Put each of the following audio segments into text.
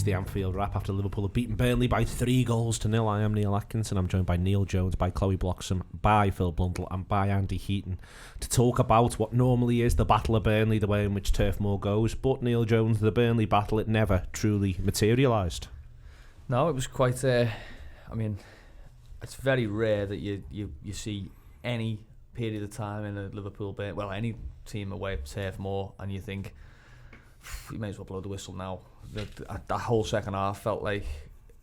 the Anfield Wrap after Liverpool have beaten Burnley by 3-0. I am Neil Atkinson. I'm joined by Neil Jones, by Chloe Bloxam, by Phil Blundell and by Andy Heaton to talk about what normally is the Battle of Burnley, the way in which Turf Moor goes. But Neil Jones, the Burnley battle, it never truly materialised. No, it was quite... I mean, it's very rare that you see any period of time in a Liverpool... Well, any team away at Turf Moor and you think... You may as well blow the whistle now. That whole second half felt like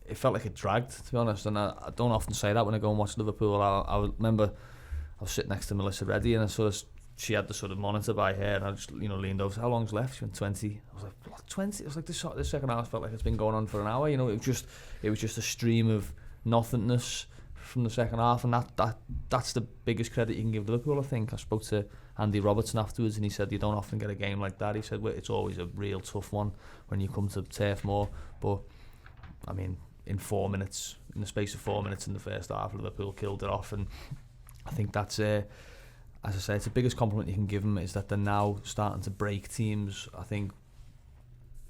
it dragged, to be honest. And I don't often say that when I go and watch Liverpool. I remember I was sitting next to Melissa Reddy, and she had the sort of monitor by her, and I just leaned over. How long's left? She went 20. I was like, what, 20? It was like this second half felt like it's been going on for an hour. It was just a stream of nothingness from the second half, and that's the biggest credit you can give Liverpool. I think I spoke to Andy Robertson afterwards, and he said you don't often get a game like that. He said, well, it's always a real tough one when you come to Turf Moor. But I mean, in the space of 4 minutes in the first half, Liverpool killed it off, and I think that's as I say, it's the biggest compliment you can give them, is that they're now starting to break teams. I think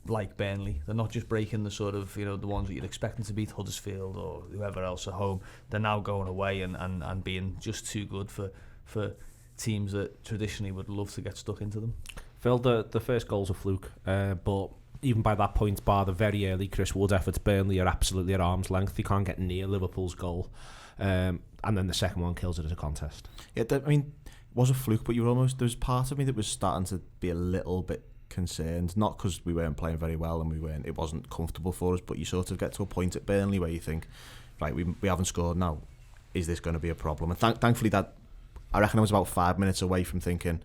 like Burnley, they're not just breaking the sort of the ones that you'd expect them to beat, Huddersfield or whoever else at home. They're now going away and being just too good for teams that traditionally would love to get stuck into them. Phil, the first goal's a fluke, but even by that point, bar the very early Chris Wood efforts, Burnley are absolutely at arm's length. They can't get near Liverpool's goal, and then the second one kills it as a contest. Yeah, I mean, it was a fluke, but there's part of me that was starting to be a little bit concerned, not because we weren't playing very well and it wasn't comfortable for us, but you sort of get to a point at Burnley where you think, right, we haven't scored now, is this going to be a problem? And thankfully that, I reckon I was about 5 minutes away from thinking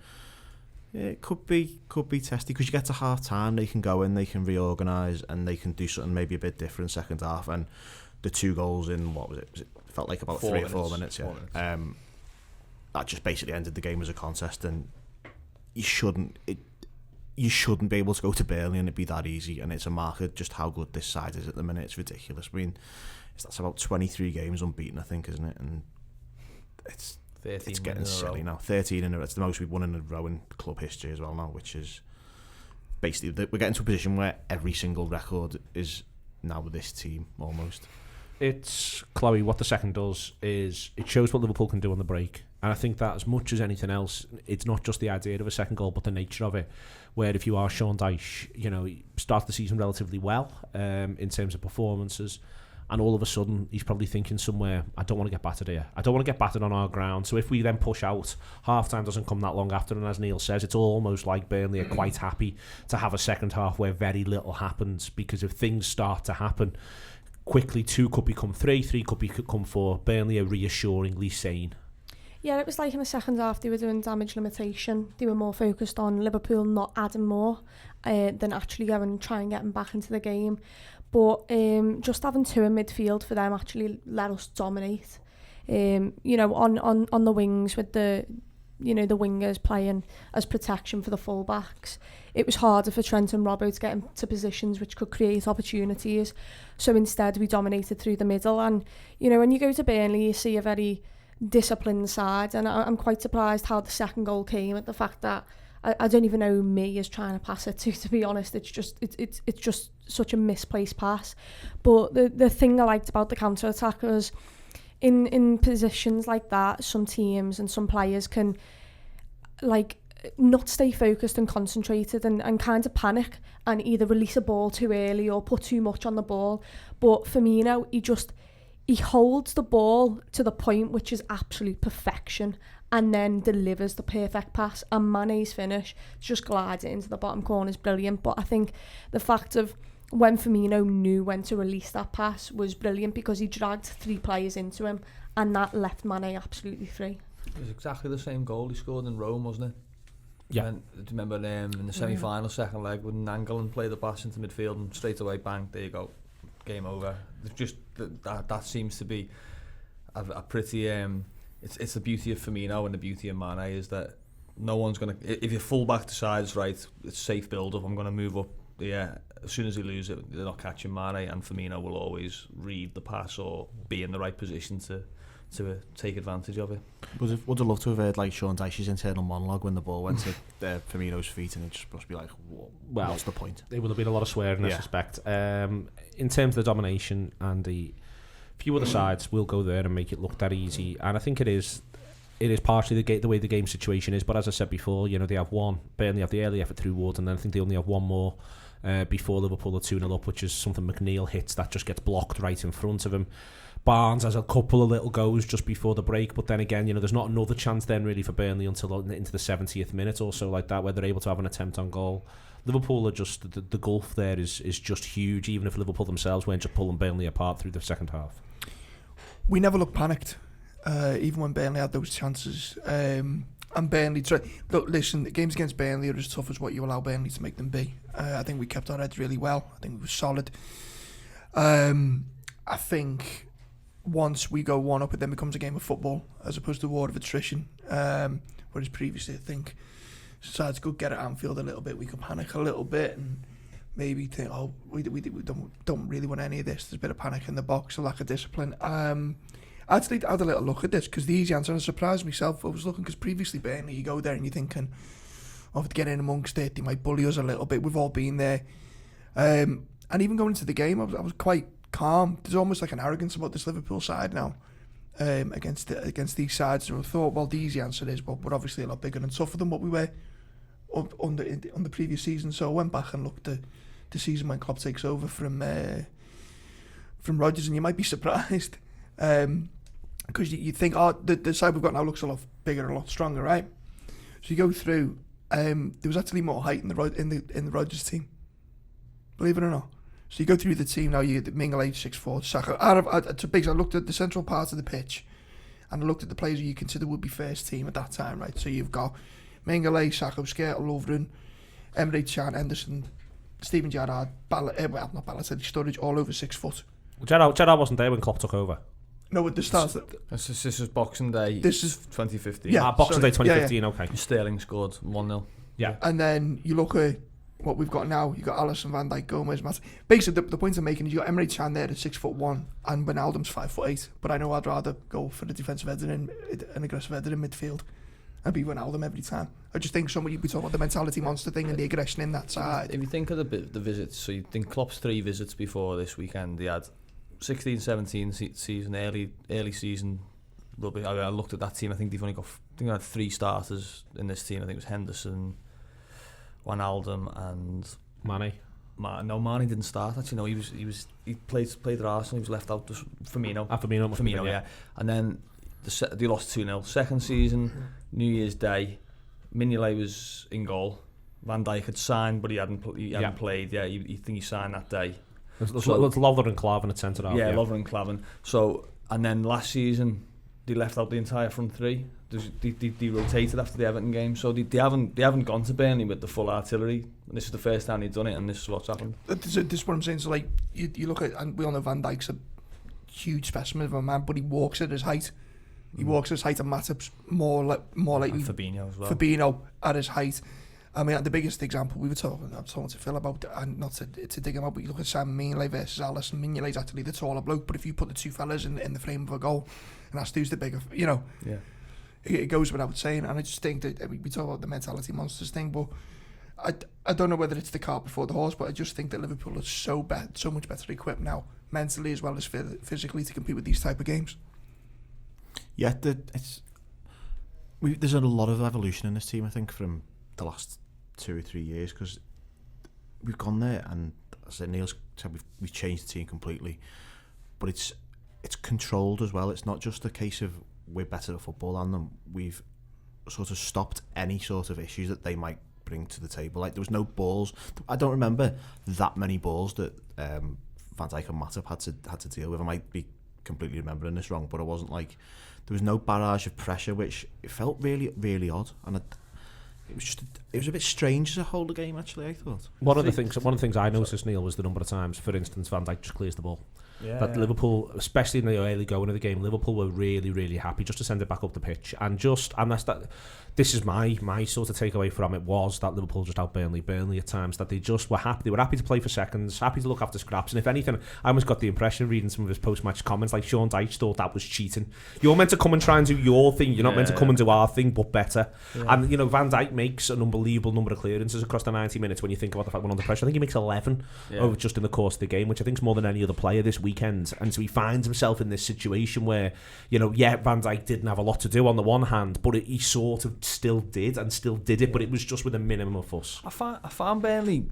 it could be testy, because you get to half time, they can go in, they can reorganise, and they can do something maybe a bit different second half. And the 2 goals in, what was it felt like about 3 or 4 minutes, yeah. That just basically ended the game as a contest, and you shouldn't be able to go to Burnley and it'd be that easy. And it's a marker just how good this side is at the minute. It's ridiculous. I mean, that's about 23 games unbeaten, I think, isn't it? And it's getting silly now. 13 in a row. It's the most we've won in a row in club history as well now, which is basically, we're getting to a position where every single record is now with this team almost. It's, Chloe, what the second does is it shows what Liverpool can do on the break. And I think that as much as anything else, it's not just the idea of a second goal, but the nature of it. Where if you are Sean Dyche, he starts the season relatively well in terms of performances. And all of a sudden, he's probably thinking somewhere, I don't want to get battered here. I don't want to get battered on our ground. So if we then push out, half-time doesn't come that long after. And as Neil says, it's almost like Burnley are quite happy to have a second half where very little happens. Because if things start to happen quickly, 2 could become 3 could become 4. Burnley are reassuringly sane. Yeah, it was like in the second half they were doing damage limitation. They were more focused on Liverpool not adding more than actually going and try and get them back into the game. But just having 2 in midfield for them actually let us dominate. On the wings with the wingers playing as protection for the full-backs. It was harder for Trent and Robbo to get into positions which could create opportunities. So instead we dominated through the middle. And, when you go to Burnley, you see a very disciplined side. And I'm quite surprised how the second goal came, at the fact that I don't even know who me is trying to pass it to be honest. It's just such a misplaced pass. But the thing I liked about the counter-attack was in positions like that, some teams and some players can not stay focused and concentrated and kind of panic and either release a ball too early or put too much on the ball. But Firmino, he holds the ball to the point which is absolute perfection and then delivers the perfect pass, and Mane's finish just glides it into the bottom corner is brilliant. But I think the fact of when Firmino knew when to release that pass was brilliant, because he dragged 3 players into him and that left Mane absolutely free. It was exactly the same goal he scored in Rome, wasn't it? Yeah. Do you remember in the semi-final second leg when Nangolan played the pass into midfield and straight away, bang, there you go, game over. It's just that seems to be a pretty... It's the beauty of Firmino and the beauty of Mane is that no one's going to... If your full-back decides, right, it's safe build-up, I'm going to move up, yeah, as soon as they lose it, they're not catching Mane, and Firmino will always read the pass or be in the right position to to take advantage of it. Would have loved to have heard like Sean Dyche's internal monologue when the ball went to Firmino's feet, and it just must be like, what's the point? It would have been a lot of swearing, I suspect. In terms of the domination, and the few other sides will go there and make it look that easy, and I think it is partially the way the game situation is. But as I said before, they have one. Burnley have the early effort through Wood, and then I think they only have one more before Liverpool are 2-0 up, which is something McNeil hits that just gets blocked right in front of him. Barnes has a couple of little goes just before the break, but then again, there's not another chance then really for Burnley until into the 70th minute or so like that, where they're able to have an attempt on goal. Liverpool are just, the gulf there is just huge, even if Liverpool themselves weren't just pulling Burnley apart through the second half. We never looked panicked, even when Burnley had those chances. And Burnley look, listen, the games against Burnley are as tough as what you allow Burnley to make them be. I think we kept our heads really well. I think we were solid. I think once we go one up, it then becomes a game of football as opposed to a war of attrition. Whereas previously, I think sides could get at Anfield a little bit. We could panic a little bit and maybe think, we don't really want any of this. There's a bit of panic in the box, a lack of discipline. Actually, I had a little look at this because the easy answer, and I surprised myself. I was looking because previously, Burnley, you go there and you're thinking, to get in amongst it, they might bully us a little bit. We've all been there. And even going into the game, I was quite calm. There's almost like an arrogance about this Liverpool side now against these sides. And I thought, well, the easy answer is, well, we're obviously a lot bigger and tougher than what we were on the previous season. So I went back and looked at the season when Klopp takes over from Rodgers, and you might be surprised because you think, the side we've got now looks a lot bigger and a lot stronger, right? So you go through. There was actually more height in the Rodgers team, believe it or not. So you go through the team now. You get Mingele 6'4", Saka. I looked at the central part of the pitch, and I looked at the players who you consider would be first team at that time, right? So you've got Mingele, Saka, Skrtel, Lovren, Emre Can, Henderson, Steven Gerrard, Sturridge, all over 6 foot. Gerrard wasn't there when Klopp took over. No, at the start. This is Boxing Day. This is 2015. Yeah, Boxing Day 2015. Okay. Sterling scored 1-0. Yeah. And then you look at what we've got now. You got Alisson, Van Dijk, Gomez, Matt. Basically, the point I'm making is you got Emre Can there at 6'1", and Wijnaldum's 5'8". But I know I'd rather go for the defensive header an aggressive header in midfield, and be Wijnaldum every time. I just think we talk about the mentality monster thing and the aggression in that side. If you think of the visits, so you think Klopp's 3 visits before this weekend, they had 16-17 season, early season. I looked at that team. I think they've only got. I think they had 3 starters in this team. I think it was Henderson, Wijnaldum, and Mane. No, Mane didn't start. Actually, no, he played at Arsenal. He was left out. Firmino, yeah. And then they lost 2-0. Second season, New Year's Day, Mignolet was in goal. Van Dijk had signed, but he hadn't played. Yeah, you think he signed that day. It's Lovren and Klavan at centre half. Yeah, Lovren and Klavan. So, and then last season, they left out the entire front 3. They rotated after the Everton game, so they haven't gone to Burnley with the full artillery. And this is the first time they've done it, and this is what's happened. This is what I'm saying. So, like, you look at, and we all know Van Dijk's a huge specimen of a man, but he walks at his height. He walks at his height, and Matip's more likely. And Fabinho as well. Fabinho at his height. I mean, the biggest example we were talking to Phil about, and not to dig him out, but you look at Sam Mignolet versus Alisson. Mignolet's actually the taller bloke, but if you put the 2 fellas in the frame of a goal, and that's who's the bigger, Yeah. It goes without saying. And I just think that we talk about the mentality monsters thing, but I don't know whether it's the cart before the horse, but I just think that Liverpool is so much better equipped now, mentally as well as physically, to compete with these type of games. Yeah, there's a lot of evolution in this team, I think, from the last 2 or 3 years, because we've gone there, and as Neil's said, we've changed the team completely, but it's controlled as well. It's not just a case of we're better at football than them. We've sort of stopped any sort of issues that they might bring to the table. Like, there was no balls. I don't remember that many balls that Van Dijk and Matip had to deal with. I might be completely remembering this wrong, but it wasn't like there was no barrage of pressure, which it felt really, really odd. And it was a bit strange as a whole the game actually. I thought one of the things I noticed, Neil, was the number of times, for instance, Van Dijk just clears the ball. Liverpool, especially in the early going of the game, Liverpool were really, really happy just to send it back up the pitch, and this is my sort of takeaway from it, was that Liverpool just out Burnley at times, that they just were happy. They were happy to play for seconds, happy to look after scraps, and if anything, I almost got the impression reading some of his post-match comments, like Sean Dyche thought that was cheating. You're meant to come and try and do your thing, you're not meant to come and do our thing, but better. And Van Dijk makes an unbelievable number of clearances across the 90 minutes when you think about the fact we're under pressure. I think he makes 11 over just in the course of the game, which I think is more than any other player this weekend. And so he finds himself in this situation where, Van Dijk didn't have a lot to do on the one hand, but he sort of still did it, but it was just with a minimum of fuss. I found Burnley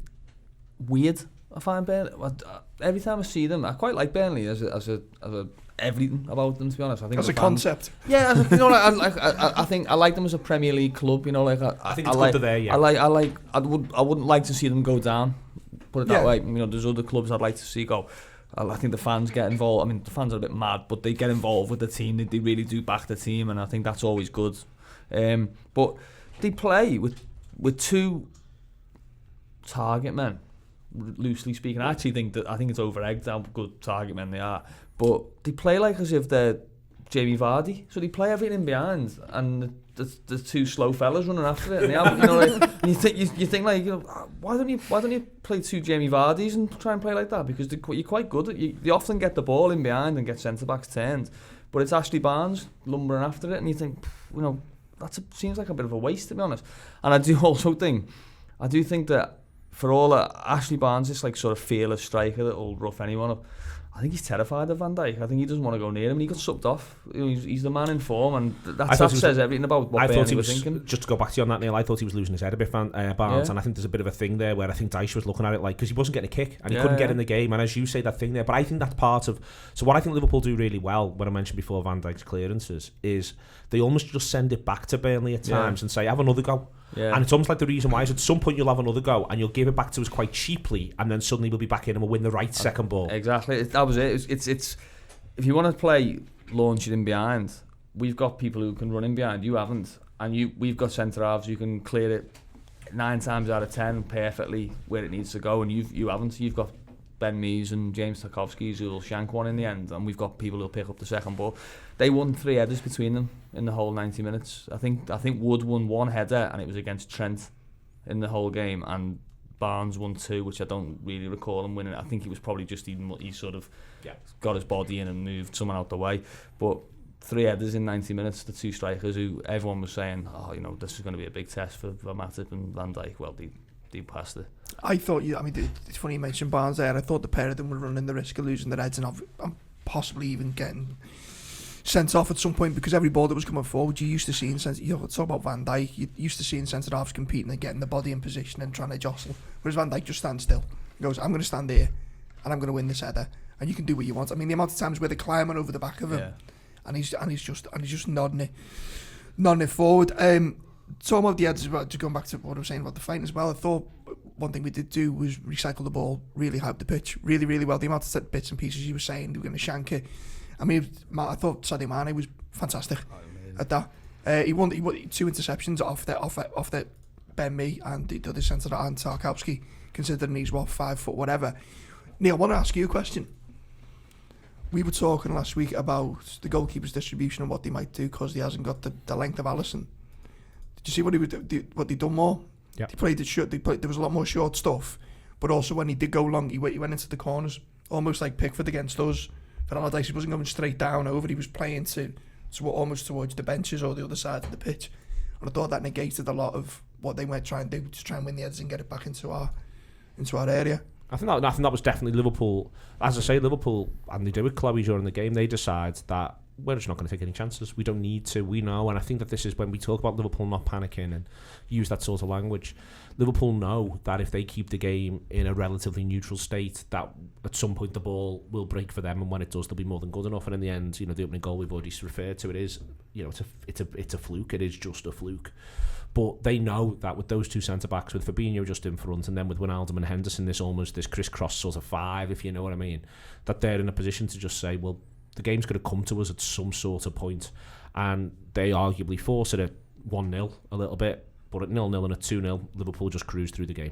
weird. Every time I see them, I quite like Burnley as a everything about them, to be honest. I think as a concept. Yeah, I think I like them as a Premier League club. I think it's good they're there. Yeah. I wouldn't like to see them go down. Put it that way. There's other clubs I'd like to see go. I think the fans get involved. I mean, the fans are a bit mad, but they get involved with the team. They really do back the team, and I think that's always good. But they play with two target men, loosely speaking. I think it's over-egged how good target men they are. But they play like as if they're Jamie Vardy. So they play everything behind, and the two slow fellas running after it. And they have, and you think like, why don't you play two Jamie Vardys and try and play like that? Because you're quite good at you often get the ball in behind and get centre backs turned, but it's Ashley Barnes lumbering after it, and you think, seems like a bit of a waste, to be honest. And I do also think that for all that, Ashley Barnes is like sort of fearless striker that will rough anyone up. I think he's terrified of Van Dijk. I think he doesn't want to go near him. He got sucked off. He's the man in form, and that says everything about what Burnley was thinking. Just to go back to you on that, Neil, I thought he was losing his head a bit, Barnes, and I think there's a bit of a thing there where I think Dyche was looking at it like, because he wasn't getting a kick and he couldn't get in the game, and as you say, that thing there. But I think that's part of. So what I think Liverpool do really well, when I mentioned before Van Dijk's clearances, is they almost just send it back to Burnley at times and say, have another go. Yeah. And it's almost like the reason why is at some point you'll have another go and you'll give it back to us quite cheaply, and then suddenly we'll be back in and we'll win the right second ball. Exactly, that was it. It's if you want to play launch it in behind, we've got people who can run in behind. You haven't, and we've got centre halves who can clear it 9 times out of 10 perfectly where it needs to go, and you haven't. You've got Ben Mees and James Tarkowski's who will shank one in the end, and we've got people who'll pick up the second ball. They won 3 headers between them in the whole 90 minutes. I think Wood won 1 header, and it was against Trent in the whole game, and Barnes won 2, which I don't really recall him winning. I think he was probably just he sort of got his body in and moved someone out the way. But 3 headers in 90 minutes, the 2 strikers who everyone was saying, this is going to be a big test for Matip and Van Dijk. Well, they passed it. I thought, it's funny you mentioned Barnes there. I thought the pair of them were running the risk of losing their heads and possibly even getting sent off at some point, because every ball that was coming forward, you used to see talk about Van Dijk, you used to see centre halves competing and getting the body in position and trying to jostle, whereas Van Dijk just stands still. He goes, I'm going to stand here and I'm going to win this header, and you can do what you want. I mean, the amount of times where they're climbing over the back of him, and he's just nodding it forward. Talking about the heads, just going back to what I was saying about the fight as well, I thought one thing we did do was recycle the ball, really hype the pitch, really, really well. The amount of bits and pieces you were saying, they were going to shank it. I mean, I thought Sadio Mane was fantastic at that. He won 2 interceptions off the Ben Mee and the other centre and Tarkowski, considering he's 5 foot whatever. Neil, I want to ask you a question. We were talking last week about the goalkeeper's distribution and what they might do because he hasn't got the length of Alisson. Did you see what they done more? Yep. They played it short. There was a lot more short stuff, but also when he did go long, he went into the corners, almost like Pickford against us. For Allardyce, he wasn't going straight down over. He was playing to almost towards the benches or the other side of the pitch, and I thought that negated a lot of what they might try and do to try and win the heads and get it back into our area. I think that was definitely Liverpool. As I say, Liverpool, and they do with Chloe during the game, they decide that we're just not going to take any chances. We don't need to. We know, and I think that this is when we talk about Liverpool not panicking and use that sort of language. Liverpool know that if they keep the game in a relatively neutral state, that at some point the ball will break for them, and when it does, they'll be more than good enough. And in the end, the opening goal we've already referred to, it is, it's a fluke. It is just a fluke. But they know that with those 2 centre backs, with Fabinho just in front, and then with Wijnaldum and Henderson, this crisscross sort of 5, if you know what I mean, that they're in a position to just say, well, the game's going to come to us at some sort of point, and they arguably force it at 1-0 a little bit, But at 0-0 and at 2-0, Liverpool just cruised through the game.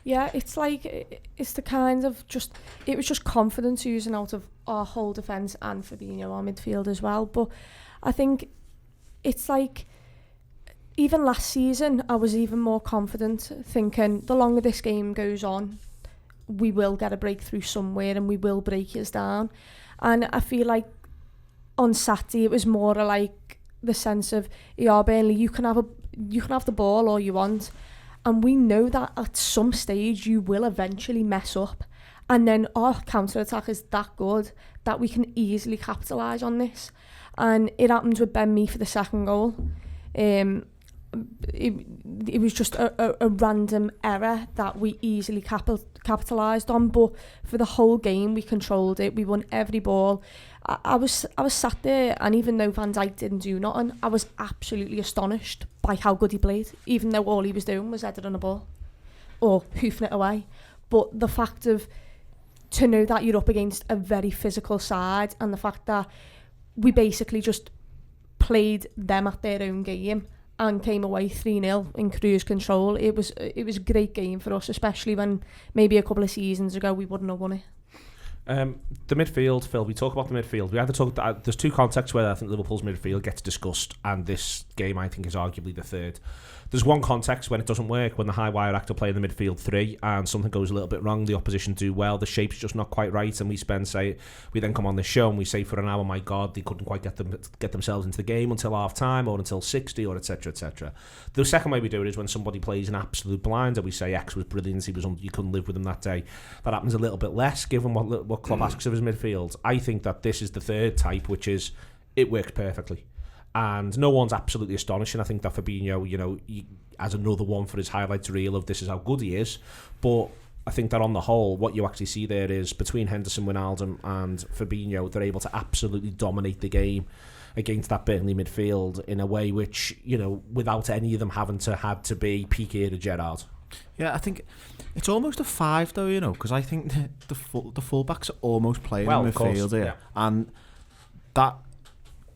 Yeah, it's like, it's the kind of just, it was just confidence using out of our whole defence and Fabinho, our midfield as well. But I think it's like, even last season, I was even more confident, thinking the longer this game goes on, we will get a breakthrough somewhere and we will break us down. And I feel like on Saturday, it was more like the sense of, yeah, Burnley, you can have the ball all you want. And we know that at some stage you will eventually mess up. And then our counter-attack is that good that we can easily capitalise on this. And it happened with Ben Mee for the second goal. It was just a random error that we easily capitalised on. But for the whole game, we controlled it. We won every ball. I was sat there, and even though Van Dijk didn't do nothing, I was absolutely astonished by how good he played, even though all he was doing was heading on a ball or hoofing it away. But the fact of, to know that you're up against a very physical side, and the fact that we basically just played them at their own game and came away 3-0 in cruise control, it was a great game for us, especially when maybe a couple of seasons ago we wouldn't have won it. The midfield, Phil, we talk about the midfield. We had to talk. There's two contexts where I think Liverpool's midfield gets discussed, and this game, I think, is arguably the third. There's one context when it doesn't work, when the high wire actor play in the midfield three and something goes a little bit wrong, the opposition do well, the shape's just not quite right, and we then come on the show and we say for an hour, my God, they couldn't quite get themselves into the game until half time or until 60 or etc, etc. The second way we do it is when somebody plays an absolute blinder. We say X was brilliant, you couldn't live with him that day. That happens a little bit less given what Klopp asks of his midfield. I think that this is the third type, which is it works perfectly. And no one's absolutely astonishing. I think that Fabinho, he has another one for his highlights reel of this is how good he is. But I think that on the whole, what you actually see there is between Henderson, Wijnaldum and Fabinho, they're able to absolutely dominate the game against that Burnley midfield in a way which, without any of them having to be Piqué or Gerrard. Yeah, I think it's almost a 5 though, because I think the fullbacks are almost playing in midfield here. Yeah. And that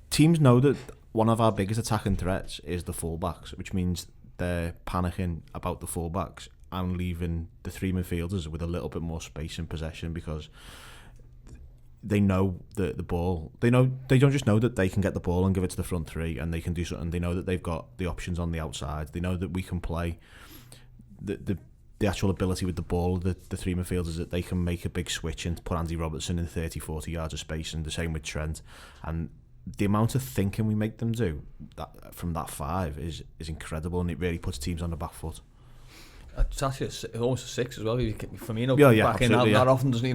teams know that one of our biggest attacking threats is the fullbacks, which means they're panicking about the fullbacks and leaving the three midfielders with a little bit more space in possession, because they know the ball. They don't just know that they can get the ball and give it to the front three and they can do something. They know that they've got the options on the outside. They know that we can play the actual ability with the ball, the three midfielders, that they can make a big switch and put Andy Robertson in 30-40 yards of space, and the same with Trent. And the amount of thinking we make them do that from that 5 is incredible, and it really puts teams on the back foot. It's actually almost a 6 as well. Firmino back in that often, doesn't he?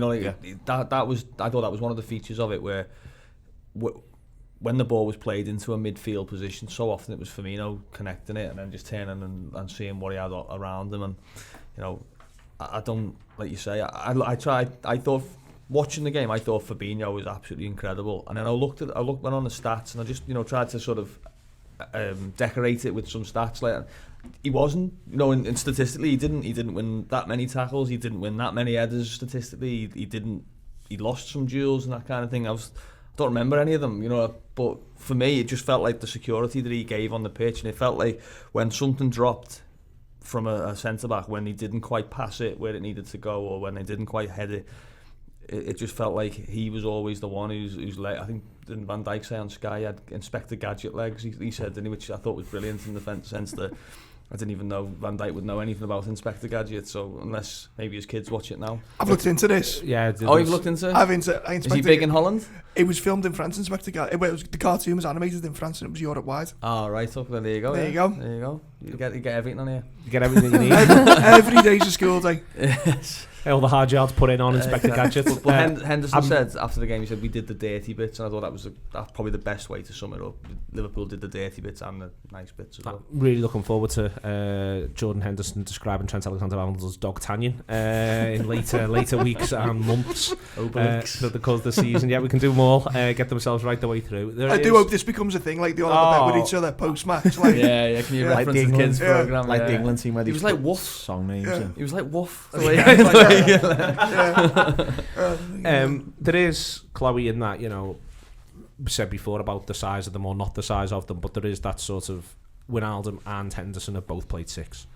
That was, I thought that was one of the features of it, where when the ball was played into a midfield position, so often it was Firmino connecting it and then just turning and seeing what he had around him. And I don't, like you say, I thought, watching the game, I thought Fabinho was absolutely incredible, and then I went on the stats, and I just tried to sort of decorate it with some stats. Like, he wasn't, and statistically he didn't win that many tackles, he didn't win that many headers statistically, he lost some duels and that kind of thing. I don't remember any of them, but for me it just felt like the security that he gave on the pitch, and it felt like when something dropped from a centre back, when he didn't quite pass it where it needed to go, or when they didn't quite head it, it just felt like he was always the one who's late. I think didn't Van Dijk say on Sky he had Inspector Gadget legs, he said, which I thought was brilliant in the sense that I didn't even know Van Dijk would know anything about Inspector Gadget, so unless maybe his kids watch it now. I've looked into this. Yeah. You've looked into it? Is he big in Holland? It was filmed in France, Inspector Gadget. The cartoon was animated in France and it was Europe-wide. Oh, right. Okay, there you go. There you go. You get everything on here. You get everything you need. Every day's a school day. Yes. All the hard yards put in on Inspector Gadget. But Henderson said after the game, he said, we did the dirty bits, and I thought that's probably the best way to sum it up. Liverpool did the dirty bits and the nice bits as well. I'm really looking forward to Jordan Henderson describing Trent Alexander-Arnold as Dog Tanyan in later weeks and months for the course of the season. Yeah, we can do them all, get themselves right the way through. I do hope this becomes a thing, like they all have a bet with each other post-match. Like, yeah, can you reference the kids' programme? Like the England team where he was like Woof. Song names. Yeah. He was like Woof. There is, Chloe, in that, we said before about the size of them or not the size of them, but there is that sort of Wijnaldum and Henderson have both played 6.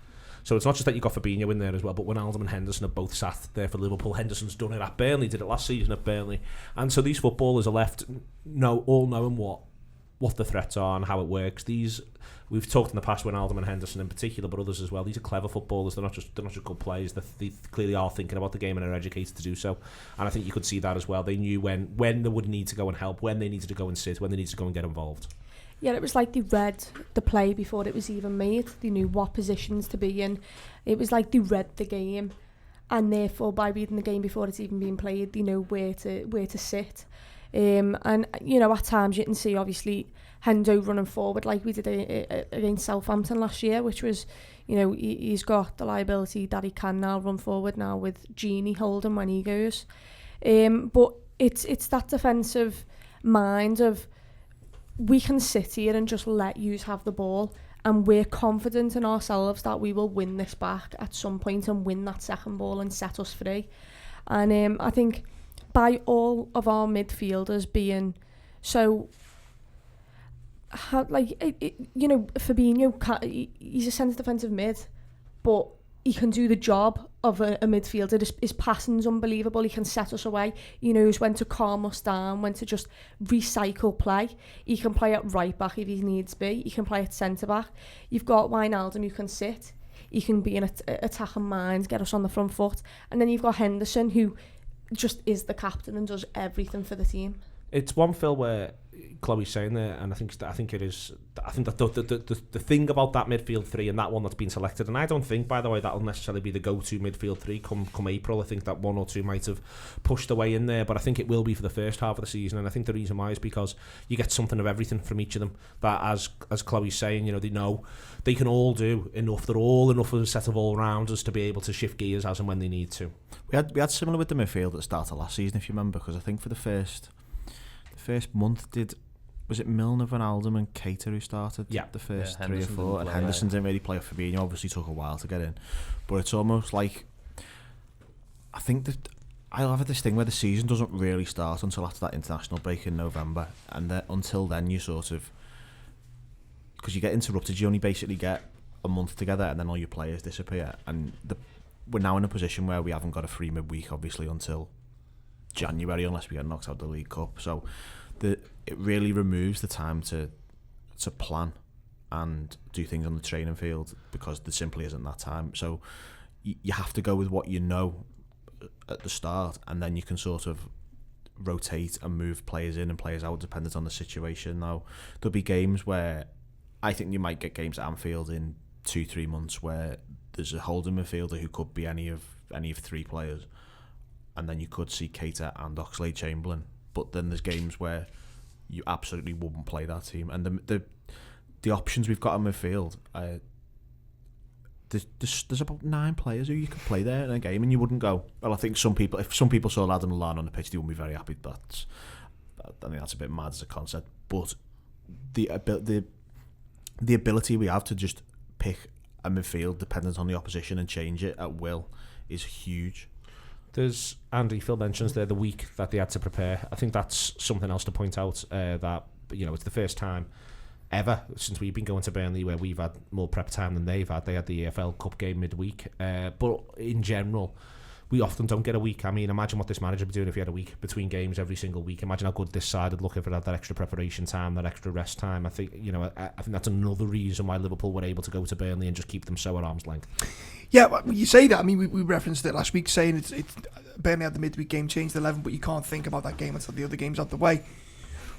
So it's not just that you got Fabinho in there as well, but Wijnaldum and Henderson have both sat there for Liverpool. Henderson's done it at Burnley, did it last season at Burnley. And so these footballers are left all knowing what the threats are and how it works. We've talked in the past, Wijnaldum and Henderson in particular, but others as well. These are clever footballers. They're not just good players. They clearly are thinking about the game and are educated to do so. And I think you could see that as well. They knew when they would need to go and help, when they needed to go and sit, when they needed to go and get involved. Yeah, it was like they read the play before it was even made. They knew what positions to be in. It was like they read the game, and therefore by reading the game before it's even being played, they know where to sit. And at times you can see obviously Hendo running forward like we did against Southampton last year, which was, he's got the liability that he can now run forward now with Gini holding when he goes. But it's that defensive mind of, we can sit here and just let yous have the ball, and we're confident in ourselves that we will win this back at some point and win that second ball and set us free. And I think by all of our midfielders being so, Fabinho, he's a centre defensive mid, but he can do the job of a midfielder. His passing's unbelievable. He can set us away. He knows when to calm us down, when to just recycle play. He can play at right back if he needs to be. He can play at centre back. You've got Wijnaldum who can sit. He can be an attacking mind, get us on the front foot. And then you've got Henderson who just is the captain and does everything for the team. It's one, Phil, where Chloe's saying there, and I think it is. I think that the thing about that midfield three and that one that's been selected, and I don't think, by the way, that'll necessarily be the go-to midfield three come April. I think that one or two might have pushed away in there, but I think it will be for the first half of the season. And I think the reason why is because you get something of everything from each of them. That, as Chloe's saying, they know they can all do enough. They're all enough of a set of all-rounders to be able to shift gears as and when they need to. We had similar with the midfield at the start of last season, if you remember, because I think for the first month was it Milner, Wijnaldum and Keita who started the first 3 or 4, and Henderson didn't really play for Fabinho. Obviously took a while to get in, but it's almost like, I think that I'll have this thing where the season doesn't really start until after that international break in November, and until then you sort of, because you get interrupted, you only basically get a month together and then all your players disappear, and we're now in a position where we haven't got a free midweek obviously until January, unless we get knocked out of the League Cup. So it really removes the time to plan and do things on the training field, because there simply isn't that time. So you have to go with what you know at the start, and then you can sort of rotate and move players in and players out dependent on the situation. Now there'll be games where I think you might get games at Anfield in 2-3 months where there's a holding midfielder who could be any of 3 players, and then you could see Keita and Oxlade-Chamberlain. But then there's games where you absolutely wouldn't play that team, and the options we've got in midfield, there's about 9 players who you could play there in a game, and you wouldn't go, well, I think if some people saw Adam Lallana on the pitch, they wouldn't be very happy. I think that's a bit mad as a concept, but the ability we have to just pick a midfield dependent on the opposition and change it at will is huge. There's Andy, Phil mentions there the week that they had to prepare. I think that's something else to point out, that it's the first time ever since we've been going to Burnley where we've had more prep time than they've had. They had the EFL Cup game midweek, but in general we often don't get a week. I mean, imagine what this manager would be doing if he had a week between games every single week. Imagine how good this side would look if it had that extra preparation time, that extra rest time. I think I think that's another reason why Liverpool were able to go to Burnley and just keep them so at arm's length. Yeah, well, you say that. I mean, we referenced it last week, saying it's Burnley had the midweek game, changed 11, but you can't think about that game until the other game's out the way.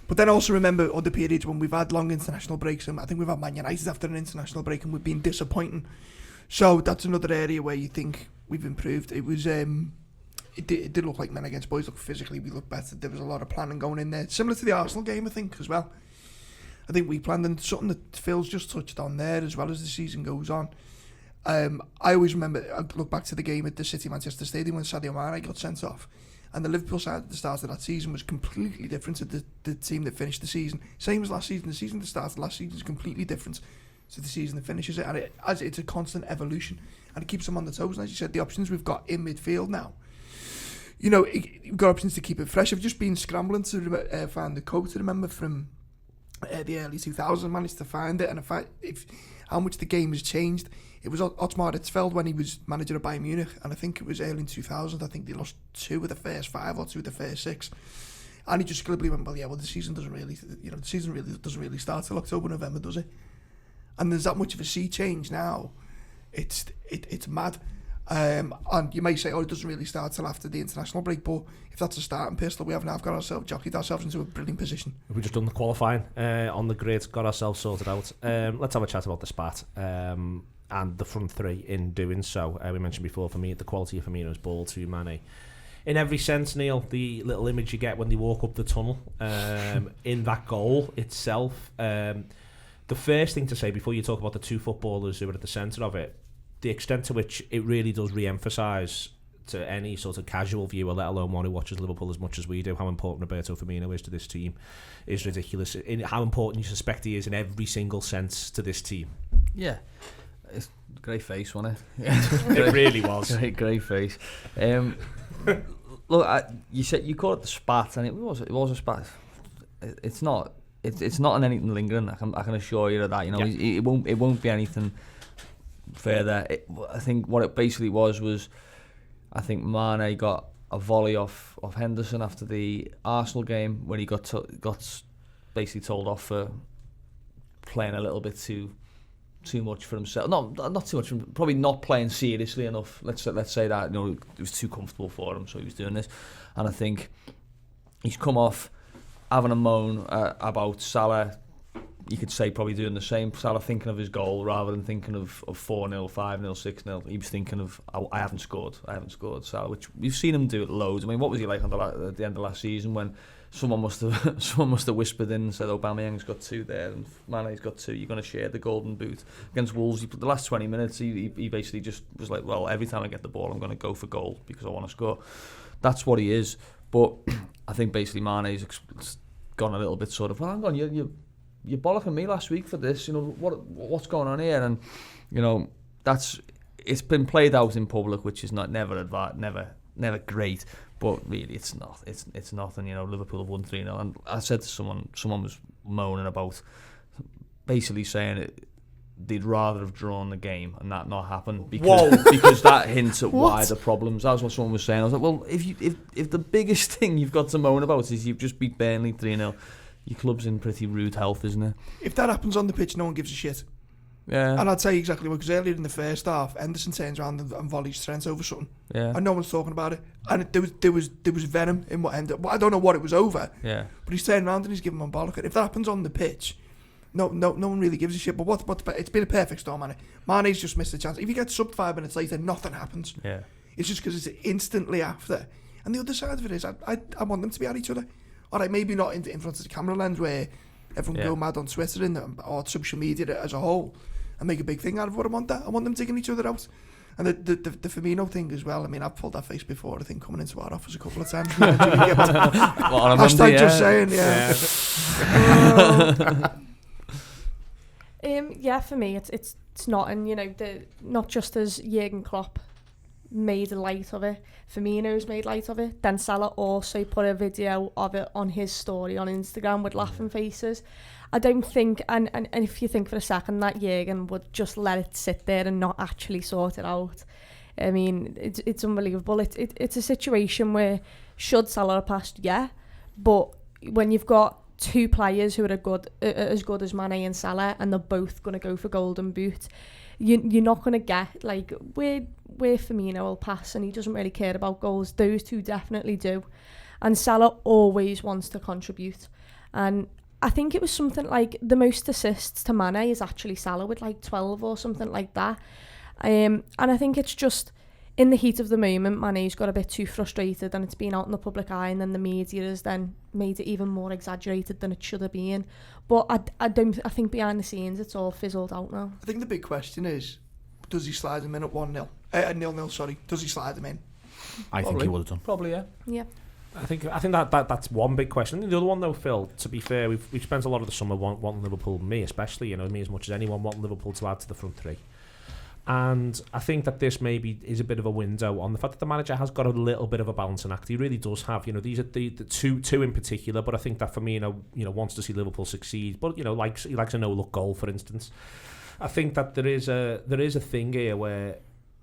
But then also remember other periods when we've had long international breaks, and I think we've had Man United after an international break, and we've been disappointing. So that's another area where you think we've improved. It was it did look like men against boys. Look, physically we looked better. There was a lot of planning going in there, similar to the Arsenal game, I think, as well. I think we planned, and something that Phil's just touched on there, as well as the season goes on. I always remember, I look back to the game at the City Manchester Stadium when Sadio Mane got sent off, and the Liverpool side at the start of that season was completely different to the team that finished the season. Same as last season. The season that started last season is completely different to the season that finishes it, and it's a constant evolution, and it keeps them on the toes. And as you said, the options we've got in midfield now, we've got options to keep it fresh. I've just been scrambling to find the quote to remember from the early 2000s, managed to find it. And if how much the game has changed, it was Otmar Hitzfeld when he was manager of Bayern Munich, and I think it was early in 2000. I think they lost 2 of the first 5 or 2 of the first 6. And he just glibly went, well, the season doesn't really, doesn't really start till October, November, does it? And there's that much of a sea change now. It's mad. And you may say, it doesn't really start till after the international break, but if that's a starting pistol, we have now jockeyed ourselves into a brilliant position. We've just done the qualifying on the grid, got ourselves sorted out. Let's have a chat about the spat and the front 3 in doing so. We mentioned before, for me, the quality of Firmino's ball to Mane. In every sense, Neil, the little image you get when they walk up the tunnel, in that goal itself, the first thing to say before you talk about the 2 footballers who are at the centre of it, the extent to which it really does re-emphasise to any sort of casual viewer, let alone one who watches Liverpool as much as we do, how important Roberto Firmino is to this team is ridiculous. In how important you suspect he is in every single sense to this team. Yeah, it's a great face, wasn't it? It really was. Great face. Look, you said you call it the spat, and it was a spat. It's not in anything lingering. I can assure you of that. It won't be anything further. I think what it basically was I think Mane got a volley off Henderson after the Arsenal game when he got basically told off for playing a little bit too much for himself. Not too much. Probably not playing seriously enough. Let's say that. It was too comfortable for him, so he was doing this. And I think he's come off having a moan about Salah. You could say probably doing the same. Salah thinking of his goal rather than thinking of 4-0, 5-0, 6-0. He was thinking of, I haven't scored, Salah, which we've seen him do it loads. I mean, what was he like at the end of last season when someone must have whispered in and said, Aubameyang's got 2 there and Mane's got 2, you're going to share the golden boot. Against Wolves, the last 20 minutes, he basically just was like, well, every time I get the ball, I'm going to go for goal because I want to score. That's what he is. But I think basically Mane's gone a little bit sort of, well, hang on, you're bollocking me last week for this. What's going on here? And it's been played out in public, which is never great. But really, it's not. It's nothing. Liverpool have won 3-0, and I said to someone was moaning about basically saying they'd rather have drawn the game and that not happen because that hints at wider problems. That was what someone was saying. I was like, well, if the biggest thing you've got to moan about is you've just beat Burnley 3-0. Your club's in pretty rude health, isn't it? If that happens on the pitch, no one gives a shit. Yeah. And I'd tell you exactly what, because earlier in the first half, Henderson turns around and volleys Trent over something. Yeah. And no one's talking about it. And there was venom in what ended. I don't know what it was over. Yeah. But he's turning around and he's giving him a bollock. If that happens on the pitch, no one really gives a shit. But it's been a perfect storm, Mane. Mane's just missed a chance. If he gets subbed 5 minutes later, nothing happens. Yeah. It's just because it's instantly after. And the other side of it is, I want them to be at each other. All right, maybe not in front of the camera lens where everyone go mad on Twitter or social media as a whole and make a big thing out of what I want that. I want them digging each other out. And the Firmino thing as well. I mean, I've pulled that face before, I think, coming into our office a couple of times. Hashtag just saying, yeah. For me, it's not. And, not just as Jurgen Klopp made light of it, Firmino's made light of it, then Salah also put a video of it on his story on Instagram with laughing faces. I don't think, and if you think for a second that Jurgen would just let it sit there and not actually sort it out, I mean, it's unbelievable. It's a situation where should Salah have passed? Yeah, but when you've got 2 players who are as good as Mane and Salah, and they're both going to go for golden boot, you're not going to get like where Firmino will pass and he doesn't really care about goals. Those 2 definitely do, and Salah always wants to contribute. And I think it was something like the most assists to Mane is actually Salah with like 12 or something like that. And I think it's just in the heat of the moment, Mane's got a bit too frustrated and it's been out in the public eye, and then the media has then made it even more exaggerated than it should have been. But I think behind the scenes it's all fizzled out now. I think the big question is, does he slide him in at 1-0? 0-0, sorry. Does he slide him in? I think he would have done. Probably, yeah. Yeah. I think that's one big question. The other one, though, Phil, to be fair, we've spent a lot of the summer wanting Liverpool, me especially, me as much as anyone, wanting Liverpool to add to the front 3. And I think that this maybe is a bit of a window on the fact that the manager has got a little bit of a balancing act. He really does have. These are the two in particular. But I think that Firmino, wants to see Liverpool succeed. But he likes a no-look goal, for instance. I think that there is a thing here where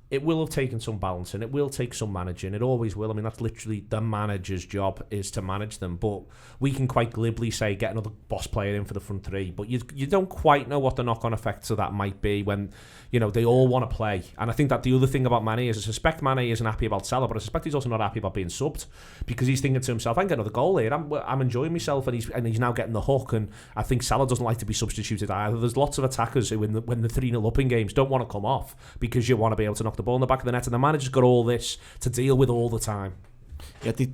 it will have taken some balancing. It will take some managing. It always will. I mean, that's literally the manager's job, is to manage them. But we can quite glibly say, get another boss player in for the front three. But you don't quite know what the knock-on effects of that might be when, they all want to play. And I think that the other thing about Mane is I suspect Mane isn't happy about Salah, but I suspect he's also not happy about being subbed, because he's thinking to himself, I can get another goal here. I'm enjoying myself, and he's now getting the hook. And I think Salah doesn't like to be substituted either. There's lots of attackers who, when the 3-0 up in games, don't want to come off because you want to be able to knock the ball in the back of the net, and the manager's got all this to deal with all the time. Yeah, they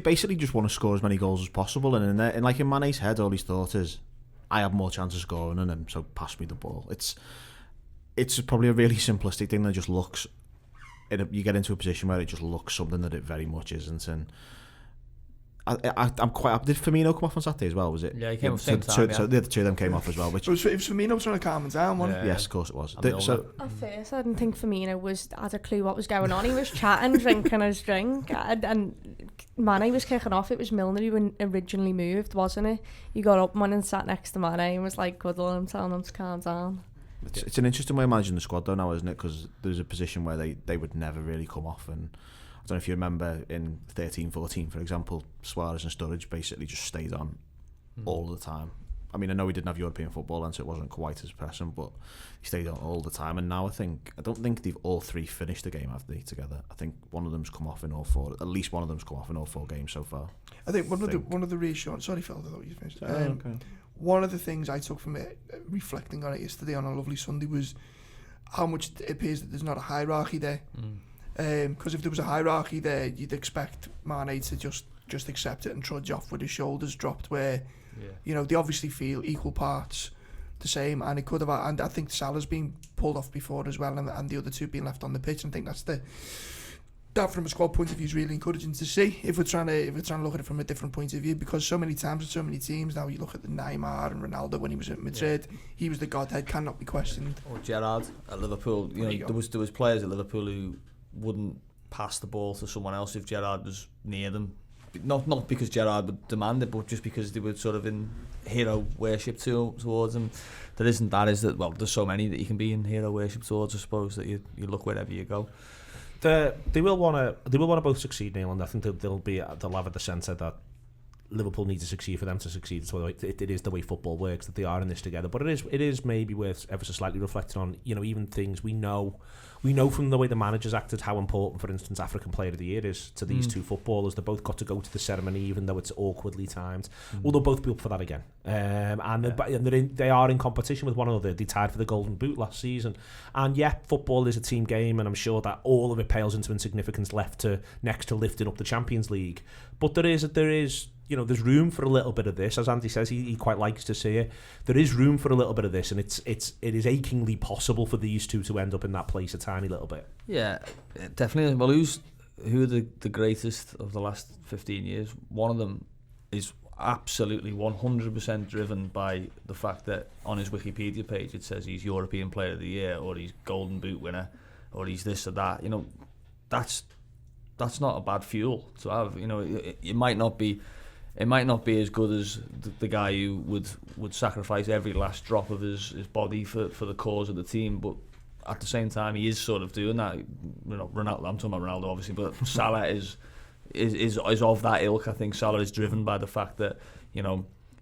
basically just want to score as many goals as possible, and in Mane's head, all his thought is, I have more chance of scoring than him, so pass me the ball. It's probably a really simplistic thing that just looks. You get into a position where it just looks something that it very much isn't, and I'm quite. Did Firmino come off on Saturday as well? Was it? Yeah, he came off the same time. So the other two of them came off as well. Which it was Firmino trying to calm him down, wasn't it? Yes, of course it was. At first, I didn't think Firmino had a clue what was going on. He was chatting, drinking his drink, and Mane was kicking off. It was Milner who originally moved, wasn't it? He got up, went and sat next to Mane and was like cuddling him, telling him to calm down. It's an interesting way of managing the squad though now, isn't it? Because there's a position where they would never really come off, and I don't know if you remember in 13-14, for example, Suarez and Sturridge basically just stayed on all the time. I mean, I know we didn't have European football then, so it wasn't quite as pressing, but he stayed on all the time. And now I don't think they've all three finished the game, have they, together? I think one of them's come off in all four. At least one of them's come off in all 4 games so far. I think one of the reassurance. Sorry, Phil, I thought you finished. Okay. One of the things I took from it, reflecting on it yesterday on a lovely Sunday, was how much it appears that there's not a hierarchy there. Because if there was a hierarchy there, you'd expect Mane to just accept it and trudge off with his shoulders dropped, where they obviously feel equal parts the same, and it could have. And I think Salah's been pulled off before as well, and the other two being left on the pitch. And I think that from a squad point of view is really encouraging to see. If we're trying to look at it from a different point of view, because so many times with so many teams now, you look at the Neymar and Ronaldo when he was at Madrid, he was the godhead, cannot be questioned. Or Gerrard at Liverpool. There was players at Liverpool who wouldn't pass the ball to someone else if Gerrard was near them. Not because Gerrard would demand it, but just because they were sort of in hero worship towards him. There isn't that, is that? Well, there's so many that you can be in hero worship towards, I suppose, that you look wherever you go. They will want to both succeed, Neil, and I think they'll have at the centre that Liverpool need to succeed for them to succeed. So it is the way football works, that they are in this together. But it is maybe worth ever so slightly reflecting on, even things we know from the way the managers acted how important, for instance, African Player of the Year is to these two footballers. They both got to go to the ceremony, even though it's awkwardly timed. Well, they'll both be up for that again. They are in competition with one another. They tied for the Golden Boot last season. And yeah, football is a team game, and I'm sure that all of it pales into insignificance next to lifting up the Champions League. But there is there's room for a little bit of this, as Andy says. He quite likes to see it. There is room for a little bit of this, and it is achingly possible for these two to end up in that place a tiny little bit. Yeah, definitely. Well, who are the greatest of the last 15 years? One of them is absolutely 100% driven by the fact that on his Wikipedia page it says he's European Player of the Year, or he's Golden Boot winner, or he's this or that. That's not a bad fuel to have. It might not be as good as the guy who would sacrifice every last drop of his body for the cause of the team, but at the same time he is sort of doing that. Ronaldo, I'm talking about Ronaldo obviously, but Salah is of that ilk. I think Salah is driven by the fact that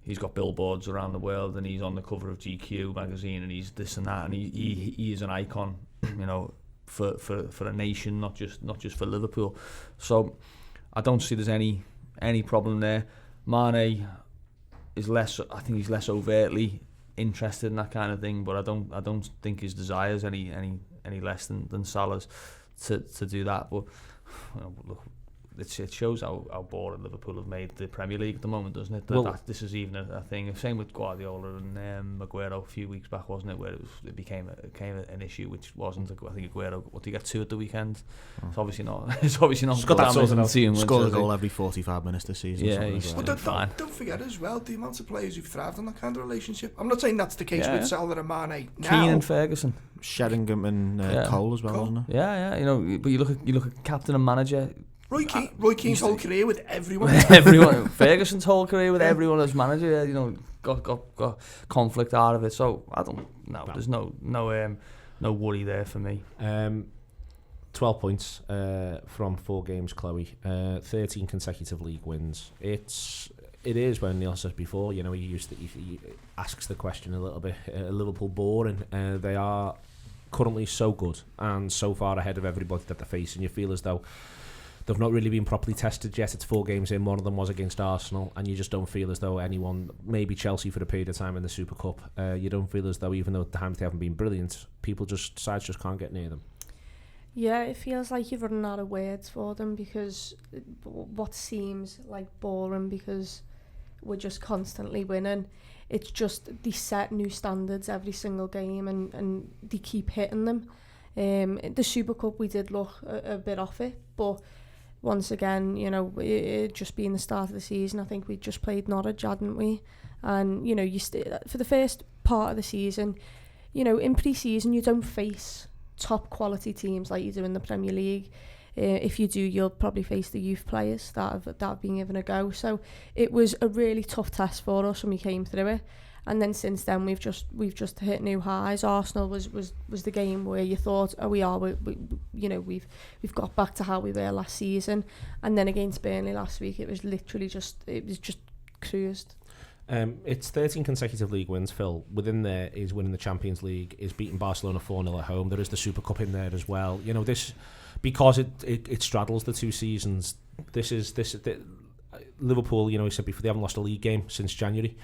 he's got billboards around the world, and he's on the cover of GQ magazine, and he's this and that, and he is an icon, for a nation, not just for Liverpool. So I don't see there's any problem there. Mane is less. I think he's less overtly interested in that kind of thing, but I don't think his desires any less than Salah's to do that. But look, it shows how boring Liverpool have made the Premier League at the moment, doesn't it? That this is even a thing. Same with Guardiola and Aguero a few weeks back, wasn't it? Where it became an issue, which wasn't. I think Aguero, what did he get 2 at the weekend? It's obviously not. It's obviously not. Scored a goal every 45 minutes this season. Yeah, he's fine. Don't forget as well the amount of players who've thrived on that kind of relationship. I'm not saying that's the case with Salah and Mane now. Keane and Ferguson, Sheringham and Cole as well, wasn't it? Yeah. You know, but you look at captain and manager. Roy Keane's whole career with everyone. Ferguson's whole career with everyone as manager. You know, got conflict out of it. So I don't know. There's no worry there for me. 12 points from 4 games, Chloe. 13 consecutive league wins. It is, when Neil said before, you know, he asks the question a little bit, Liverpool boring. They are currently so good and so far ahead of everybody that they're facing. You feel as though they've not really been properly tested yet. It's 4 games in. One of them was against Arsenal, and you just don't feel as though anyone, maybe Chelsea for a period of time in the Super Cup, you don't feel as though, even though at the times they haven't been brilliant, sides just can't get near them. Yeah, it feels like you're running out of words for them, because what seems like boring, because we're just constantly winning. It's just they set new standards every single game, and they keep hitting them. The Super Cup, we did look a bit off it, but once again, you know, it just being the start of the season, I think we just played Norwich, hadn't we? And, you know, for the first part of the season, you know, in pre-season, you don't face top quality teams like you do in the Premier League. If you do, you'll probably face the youth players that have been given a go. So it was a really tough test for us when we came through it. And then since then, we've just hit new highs. Arsenal was the game where you thought, we've got back to how we were last season. And then against Burnley last week, it was just cruised. It's 13 consecutive league wins, Phil. Within there is winning the Champions League, is beating Barcelona 4-0 at home. There is the Super Cup in there as well. You know, this, because it straddles the 2 seasons. Liverpool, you know, he said before, they haven't lost a league game since January.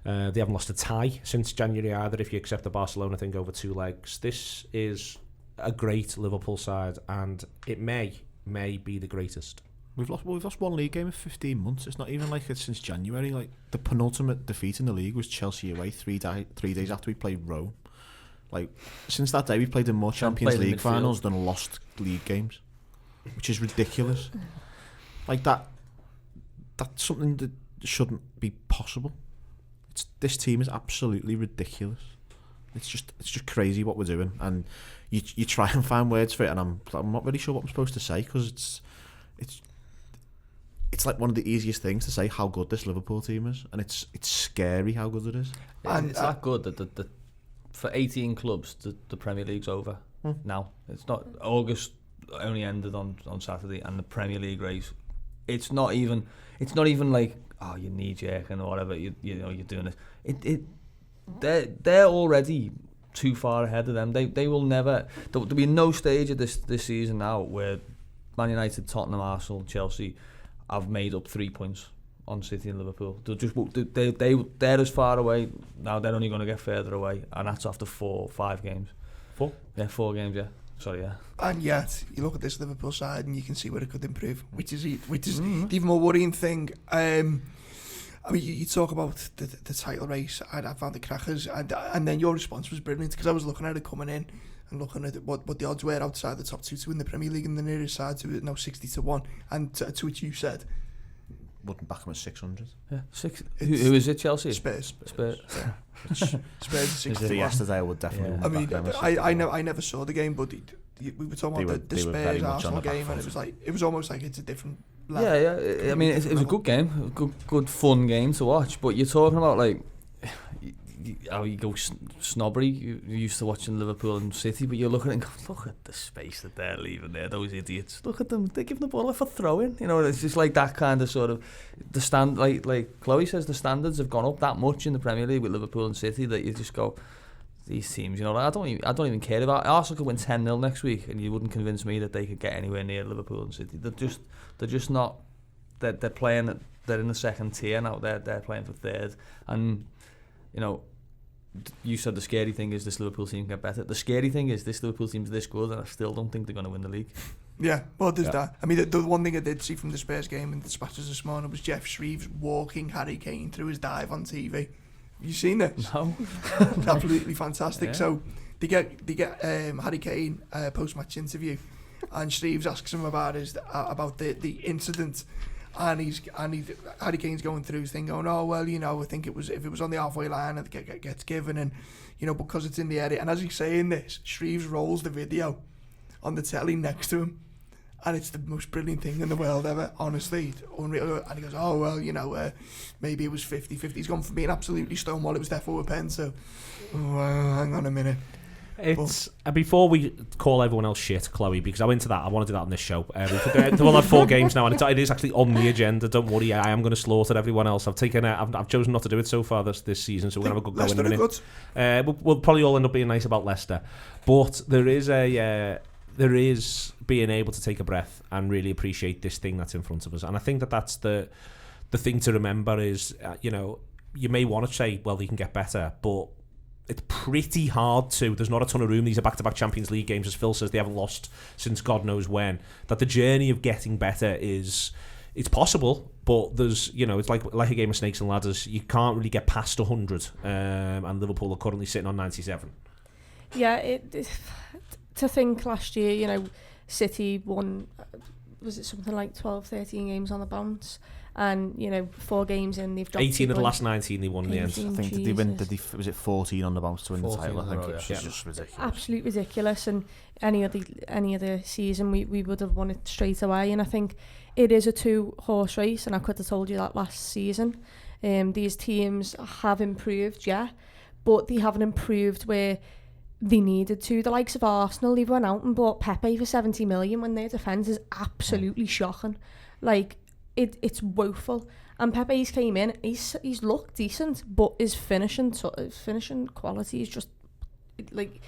They haven't lost a tie since January either, if you accept the Barcelona thing over 2 legs. This is a great Liverpool side, and it may be the greatest. We've lost 1 league game in 15 months. It's not even like it's since January. Like, the penultimate defeat in the league was Chelsea away 3 days after we played Rome. Like, since that day, we've played in more Champions League finals than lost league games, which is ridiculous. Like, that's something that shouldn't be possible. This team is absolutely ridiculous. It's just crazy what we're doing, and you try and find words for it, and I'm not really sure what I'm supposed to say, because it's like one of the easiest things to say how good this Liverpool team is, and it's scary how good it is. And it's that good that for 18 clubs the Premier League's over now. It's not. August only ended on Saturday, and the Premier League race, it's not even like, oh, you knee jerking or whatever, you know, you're doing it. They're already too far ahead of them. They will never. There'll be no stage of this season now where Man United, Tottenham, Arsenal, Chelsea have made up 3 points on City and Liverpool. They're as far away now. They're only going to get further away, and that's after 5 games. 4? Yeah, 4 games. Yeah. Sorry, yeah. And yet, you look at this Liverpool side and you can see where it could improve, which is the even more worrying thing. I mean, you talk about the title race, and I found the crackers, and then your response was brilliant, because I was looking at it coming in and looking at what the odds were outside the top 2 to win the Premier League, and the nearest side to it now 60-1, and to which you said, wouldn't back them at 600. Yeah, 6. Who is it? Chelsea. Spurs. Spurs 60. Yesterday, I would definitely. I mean, I never saw the game, but we were talking about the Spurs Arsenal game, and it was almost like it's a different level. Yeah. I mean, it was a good game, good fun game to watch. But you're talking about, like, how you go snobbery. You're used to watching Liverpool and City, but you're looking and going, look at the space that they're leaving there, those idiots. Look at them, they're giving the ball up for throwing. You know, it's just like that kind of sort of, the stand, like Chloe says, the standards have gone up that much in the Premier League with Liverpool and City that you just go, these teams, you know, I don't even care about. Arsenal could win 10-0 next week, and you wouldn't convince me that they could get anywhere near Liverpool and City. They're just not. They're playing. They're in the second tier now. They're playing for third, and you know. You said the scary thing is this Liverpool team get better. The scary thing is this Liverpool team's this good, and I still don't think they're going to win the league. Yeah, well, there's that. I mean, the one thing I did see from the Spurs game in the dispatches this morning was Jeff Shreves walking Harry Kane through his dive on TV. Have you seen this? No. Absolutely fantastic. Yeah. So they get Harry Kane post-match interview, and Shreves asks him about the incident. And Harry Kane's going through his thing, going, oh well, I think if it was on the halfway line, it gets given, and because it's in the area. And as he's saying this, Shreves rolls the video on the telly next to him, and it's the most brilliant thing in the world ever. Honestly, unreal. And he goes, oh well, maybe it was 50-50. He's gone from being absolutely stonewall. It was there for a pen. So, hang on a minute. It's before we call everyone else shit, Chloe, because I'm into that. I want to do that on this show. We'll have 4 games now, and it is actually on the agenda. Don't worry, I am going to slaughter everyone else. I've chosen not to do it so far this season, so we're going to have a good go in a minute. We'll probably all end up being nice about Leicester, but there is being able to take a breath and really appreciate this thing that's in front of us. And I think that's the thing to remember is, you may want to say, well, they can get better, but it's pretty hard to. There's not a ton of room. These are back-to-back Champions League games, as Phil says. They haven't lost since God knows when. That the journey of getting better it's possible, but there's it's like a game of snakes and ladders. You can't really get past 100, and Liverpool are currently sitting on 97. Yeah, to think last year, City won, was it something like 12, 13 games on the bounce? And 4 games in, they've dropped 18 of the last 19 they won in the end. I think did they win? Was it 14 on the bounce to win the title? I think it's just ridiculous. Absolutely ridiculous. And any other season we would have won it straight away. And I think it is a 2-horse race, and I could have told you that last season. These teams have improved, yeah, but they haven't improved where they needed to. The likes of Arsenal, they went out and bought Pepe for 70 million when their defence is absolutely shocking. Like, it's woeful. And Pepe's came in, he's looked decent, but his finishing quality is just like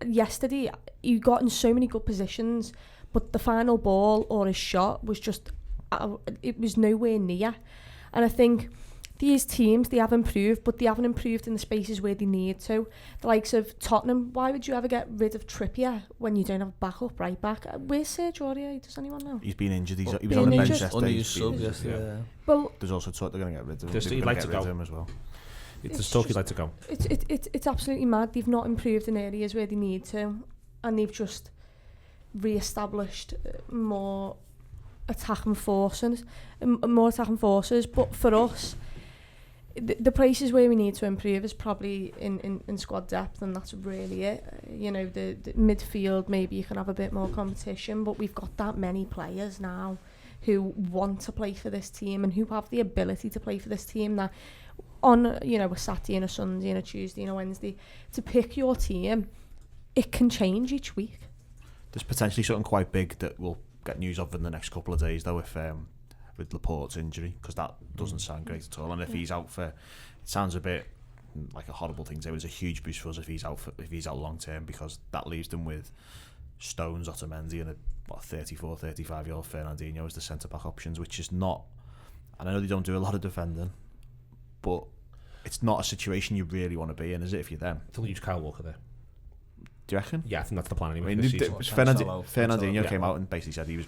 yesterday. He got in so many good positions, but the final ball or his shot was just it was nowhere near. And I think these teams, they have improved, but they haven't improved in the spaces where they need to. The likes of Tottenham, why would you ever get rid of Trippier when you don't have a backup right back? Where's Serge Aurier? Does anyone know? He's been injured. He was on the bench yesterday. Yeah. Well, there's also talk they're going to get rid of him. He'd like to go him as well. There's talk he'd like to go. It's absolutely mad. They've not improved in areas where they need to, and they've just re-established more attacking forces. But for us, the places where we need to improve is probably in squad depth, and that's really it. The midfield, maybe you can have a bit more competition, but we've got that many players now who want to play for this team and who have the ability to play for this team, that on a Saturday and a Sunday and a Tuesday and a Wednesday, to pick your team, it can change each week. There's potentially something quite big that we'll get news of in the next couple of days, though, with Laporte's injury, because that doesn't sound great at all. And if he's out for, it sounds a bit like a horrible thing to say, but it's a huge boost for us if he's out long term, because that leaves them with Stones, Otamendi, and a 34, 35-year-old Fernandinho as the centre back options, which is not. And I know they don't do a lot of defending, but it's not a situation you really want to be in, is it? If you're them, They'll use Kyle Walker there. Do you reckon? Yeah, I think that's the plan anyway. I mean, Fernandinho came out and basically said he's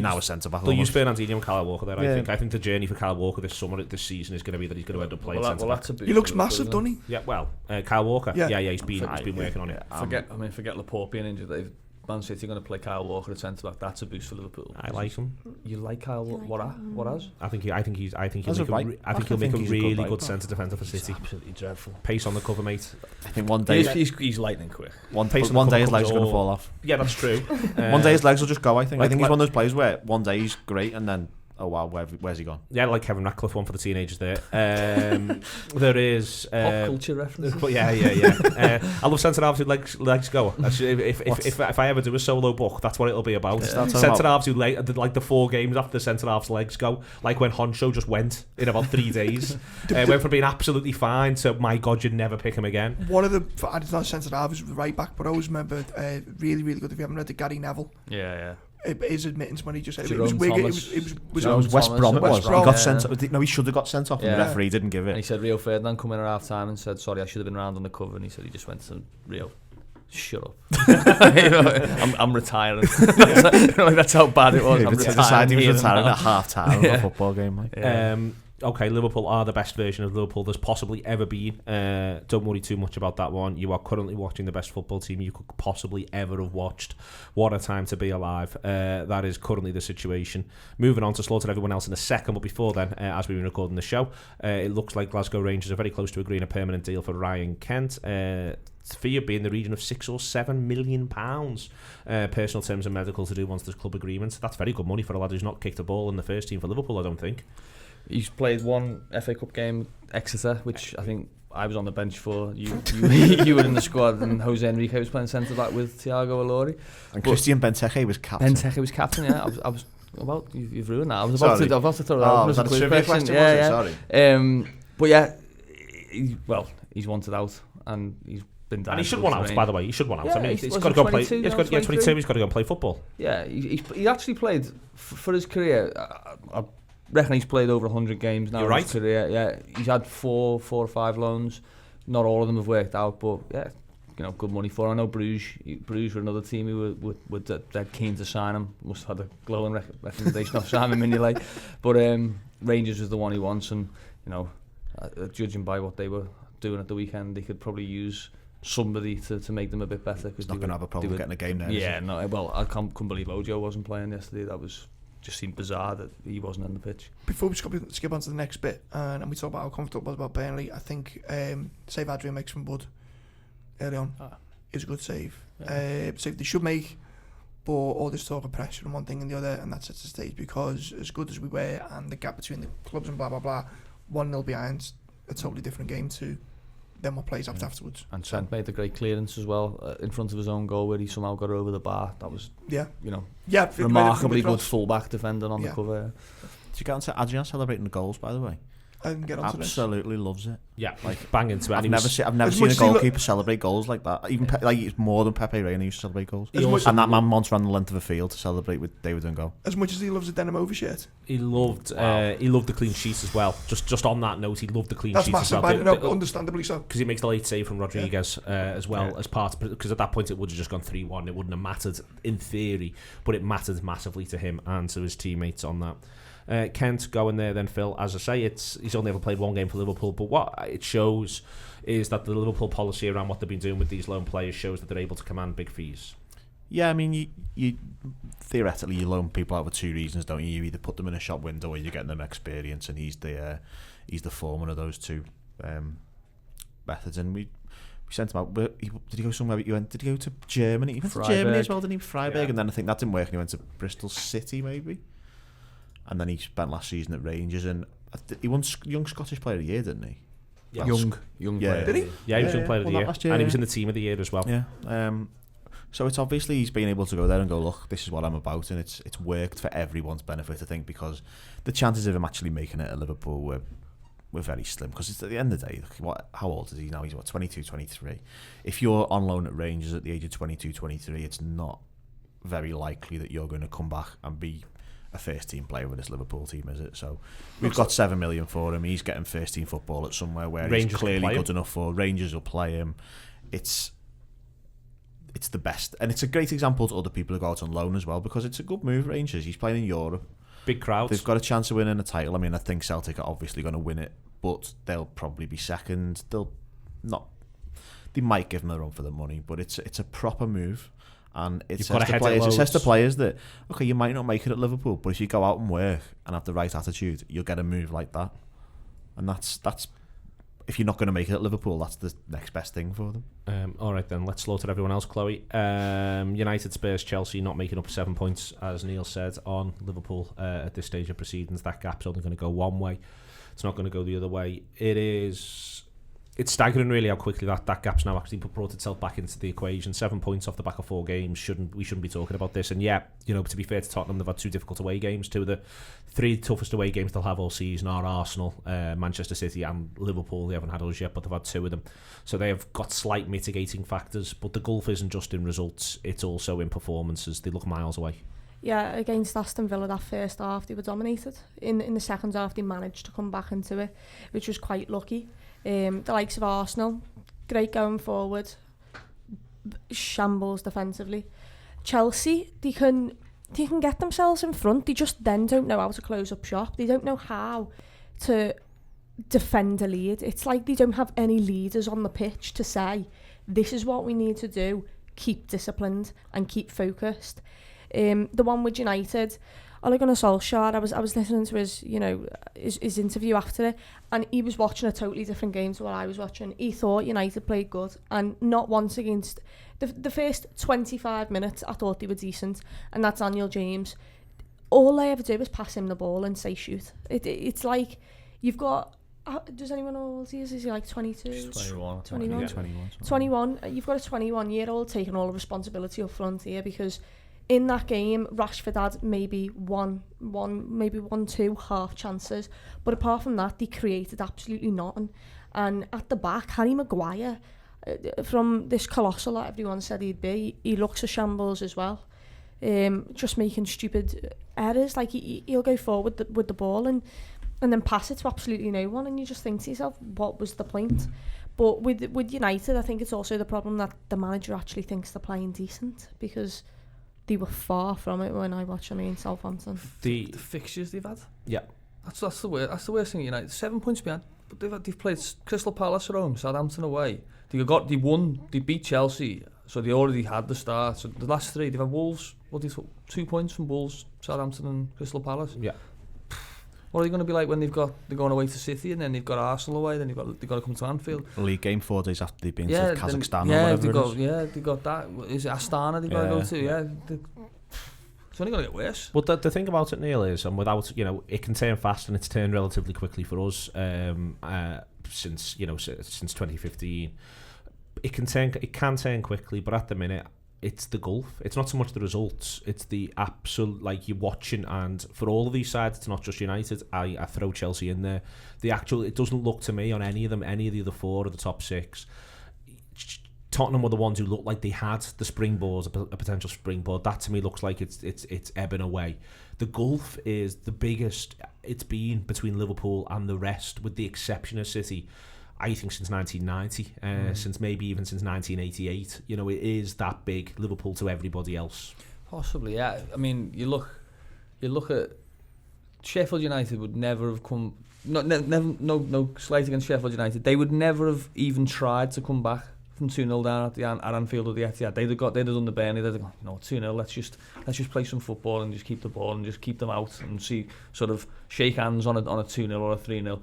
now a centre back. They'll use Fernandinho and Kyle Walker there. Yeah. I think the journey for Kyle Walker this season is going to be that he's going to end up playing centre back. He looks massive, doesn't he? Yeah, well, Kyle Walker. Yeah, he's been working on it. Forget Laporte being injured. Man City are going to play Kyle Walker at centre back. That's a boost for Liverpool. I like him. You like Kyle? What has? I think he'll make a really good centre defender for City. Absolutely dreadful. Pace on the cover, mate. I think one day he's lightning quick. One day his legs are going to fall off. Yeah, that's true. One day his legs will just go. I think he's one of those players where one day he's great and then, oh wow, where's he gone? Yeah, like Kevin Ratcliffe, one for the teenagers there. There is pop culture references. But yeah. I love centre halves who legs go. If I ever do a solo book, that's what it'll be about. Centre halves who like the 4 games after the centre halves legs go, like when Honcho just went in about 3 days. Went from being absolutely fine to, my God, you'd never pick him again. One of the, it's not centre halves, was right back, but I always remember really, really good, if you haven't read the Gary Neville. Yeah. His admittance when he just said it was West Brom. He got sent. No, he should have got sent off, and the referee didn't give it. And he said Rio Ferdinand come in at half time and said, sorry, I should have been round on the cover, and he said he just went to Rio. shut up. I'm retiring. That's how bad it was. I'm decided he was retiring now. at half-time of a football game. Like. Okay, Liverpool are the best version of Liverpool there's possibly ever been. Don't worry too much about that one. You are currently watching the best football team you could possibly ever have watched. What a time to be alive. That is currently the situation. Moving on to slaughter everyone else in a second, but before then, as we've been recording the show, it looks like Glasgow Rangers are very close to agreeing a permanent deal for Ryan Kent. Fee would be in the region of £6 or £7 million. Personal terms and medical to do once there's club agreements. That's very good money for a lad who's not kicked a ball in the first team for Liverpool, I don't think. He's played one FA Cup game, Exeter, which I think I was on the bench for. You were in the squad, and Jose Enrique was playing centre back with Thiago Ilori. And Christian Benteke was captain. Benteke was captain, yeah. I was about you've ruined that. I was about to throw that out was as that a a quiz trivia question? Yeah. Sorry. But yeah, he's wanted out, and he's been down. And he should want out, by the way. He should want out. Yeah, I mean, he's got to go play. 22, He's got 22. He's got to go and play football. Yeah, he actually played for his career. I reckon he's played over 100 games now. You're in right. His career. Yeah, he's had four or five loans. Not all of them have worked out, but yeah, good money for him. I know Bruges were another team who were dead keen to sign him. Must have had a glowing recommendation of Simon Mignolet. But Rangers was the one he wants, and judging by what they were doing at the weekend, they could probably use somebody to make them a bit better. He's not going to have a problem getting a game there. Yeah, no. Well, I couldn't believe Ojo wasn't playing yesterday. That was just seemed bizarre that he wasn't on the pitch. Before we skip on to the next bit, and we talk about how comfortable it was about Burnley, I think save Adrian makes from Bud early on is a good save. Yeah. Save they should make, but all this talk of pressure and one thing and the other, and that sets the stage, because as good as we were and the gap between the clubs and blah blah blah, 1-0 behind, a totally different game to then what plays afterwards. And Trent made a great clearance as well in front of his own goal, where he somehow got over the bar. That was remarkably good full-back defending on the cover. Did you get onto Adrian celebrating the goals, by the way? I didn't get onto Absolutely loves it. Yeah, bang into it. I've never seen a goalkeeper celebrate goals like that. Even it's more than Pepe Reina used to celebrate goals. And that man once ran the length of a field to celebrate with David and goal. As much as he loves a denim overshirt, he loved the clean sheets as well. Just on that note, he loved the clean sheets as well. That's massive, understandably so. Because he makes the late save from Rodriguez as well as part. Because at that point it would have just gone 3-1. It wouldn't have mattered in theory, but it mattered massively to him and to his teammates on that. Kent going there then, Phil, as I say, he's only ever played one game for Liverpool, but what it shows is that the Liverpool policy around what they've been doing with these loan players shows that they're able to command big fees. Yeah, I mean, you theoretically you loan people out for two reasons, don't you? You either put them in a shop window or you're getting them experience, and he's the foreman of those two methods. And we sent him out. Did he go somewhere? Did he go to Germany? He went to Germany as well, didn't he? Freiburg, and then I think that didn't work, and he went to Bristol City maybe. And then he spent last season at Rangers, and he won Young Scottish Player of the Year, didn't he? Yeah. Young player. Did he? Yeah, he was Young Player of the Year, last year, and he was in the Team of the Year as well. Yeah. So it's obviously he's been able to go there and go, look, this is what I'm about, and it's worked for everyone's benefit, I think, because the chances of him actually making it at Liverpool were very slim. Because it's at the end of the day, how old is he now? He's 22, 23. If you're on loan at Rangers at the age of 22, 23, it's not very likely that you're going to come back and be a first team player with this Liverpool team, is it? So we've got 7 million for him. He's getting first team football at somewhere where Rangers he's clearly good enough for. Rangers will play him. It's the best, and it's a great example to other people who go out on loan as well, because it's a good move. Rangers, he's playing in Europe, big crowds. They've got a chance of winning a title. I mean, I think Celtic are obviously going to win it, but they'll probably be second. They might give them a run for the money, but it's a proper move. And it says to players that, okay, you might not make it at Liverpool, but if you go out and work and have the right attitude, you'll get a move like that. And that's if you're not going to make it at Liverpool, that's the next best thing for them. All right then, let's slaughter everyone else, Chloe. United, Spurs, Chelsea not making up 7 points, as Neil said, on Liverpool at this stage of proceedings. That gap's only going to go one way. It's not going to go the other way. It's staggering really how quickly that gap's now actually brought itself back into the equation. 7 points off the back of 4 games. We shouldn't be talking about this. And yeah, to be fair to Tottenham, they've had 2 difficult away games. 2 of the 3 toughest away games they'll have all season are Arsenal, Manchester City and Liverpool. They haven't had us yet, but they've had 2 of them. So they have got slight mitigating factors. But the gulf isn't just in results, it's also in performances. They look miles away. Yeah, against Aston Villa that first half, they were dominated. In the second half, they managed to come back into it, which was quite lucky. The likes of Arsenal, great going forward, shambles defensively. Chelsea, they can get themselves in front. They just then don't know how to close up shop. They don't know how to defend a lead. It's like they don't have any leaders on the pitch to say, this is what we need to do. Keep disciplined and keep focused. The one with United, Ole Gunnar Solskjaer, I was listening to his, his interview after it, and he was watching a totally different game to what I was watching. He thought United played good, and not once against the first 25 minutes I thought they were decent, and that's Daniel James. All they ever do is pass him the ball and say shoot. It's like you've got, does anyone know how old he is? Is he like 22? 21. 21. You've got a 21-year-old taking all the responsibility up front here, because in that game, Rashford had maybe one, two half chances, but apart from that, they created absolutely nothing. And at the back, Harry Maguire, from this colossal that everyone said he'd be, he looks a shambles as well. Just making stupid errors. Like he'll go forward with the ball and then pass it to absolutely no one, and you just think to yourself, what was the point? But with United, I think it's also the problem that the manager actually thinks they're playing decent, because they were far from it when I watched them in Southampton. The fixtures they've had. Yeah. That's the worst thing at United. 7 points behind, but they've played Crystal Palace at home, Southampton away. They beat Chelsea, so they already had the start. So the last three, they've had Wolves. 2 points from Wolves, Southampton and Crystal Palace. Yeah. What are they going to be like when they're going away to City, and then they've got Arsenal away, then they've got to come to Anfield? League game 4 days after they've been to Kazakhstan or whatever they got that. Is it Astana they've got to go to? It's only going to get worse. But the thing about it, Neil, is, and without, it can turn fast, and it's turned relatively quickly for us since 2015. It can turn quickly, but at the minute, it's the gulf. It's not so much the results, it's the absolute, like, you're watching, and for all of these sides, it's not just United, I throw Chelsea in there, it doesn't look to me on any of them, any of the other 4 of the top 6, Tottenham were the ones who looked like they had the springboard, a potential springboard. That to me looks like it's ebbing away. The gulf is the biggest it's been between Liverpool and the rest, with the exception of City, I think since 1990, since maybe even since 1988. It is that big, Liverpool to everybody else. Possibly, yeah. I mean, you look at Sheffield United would never have come. No slight against Sheffield United. They would never have even tried to come back from 2-0 down at Anfield or the Etihad. They'd have done the Burnley. They'd have gone, 2-0. Let's just play some football and just keep the ball and just keep them out and see, sort of shake hands on a 2-0 or a 3-0.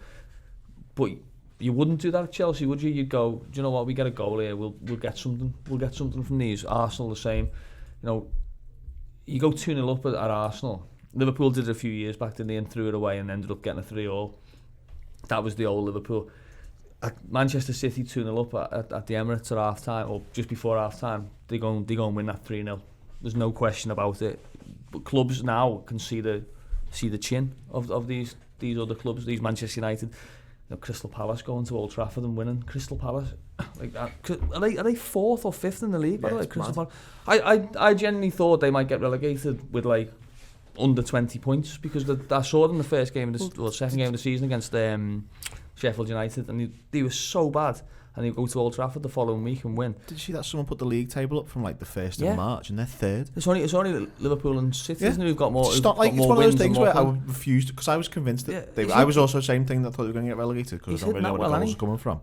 But you wouldn't do that at Chelsea, would you? You'd go, do you know what, we get a goal here, we'll get something. We'll get something from these. Arsenal the same. You go 2-0 up at Arsenal. Liverpool did it a few years back, didn't they, and threw it away and ended up getting a 3-3. That was the old Liverpool. At Manchester City 2-0 up at the Emirates at half time, or just before half time, they go and win that 3-0. There's no question about it. But clubs now can see the chin of these other clubs, these Manchester United. Crystal Palace going to Old Trafford and winning. Crystal Palace, like that. Are they 4th or 5th in the league? By the way, Crystal Palace. I genuinely thought they might get relegated with like under 20 points, because I saw them the first game second game of the season against Sheffield United, and they were so bad, and they go to Old Trafford the following week and win. Did you see that someone put the league table up from like the 1st of March, and they're 3rd? It's only Liverpool and City, isn't it, who've got more. It's not like it's one of those things where I refused, because I was convinced that I was also the same thing, that I thought they were going to get relegated, because I don't really know where the goals are coming from.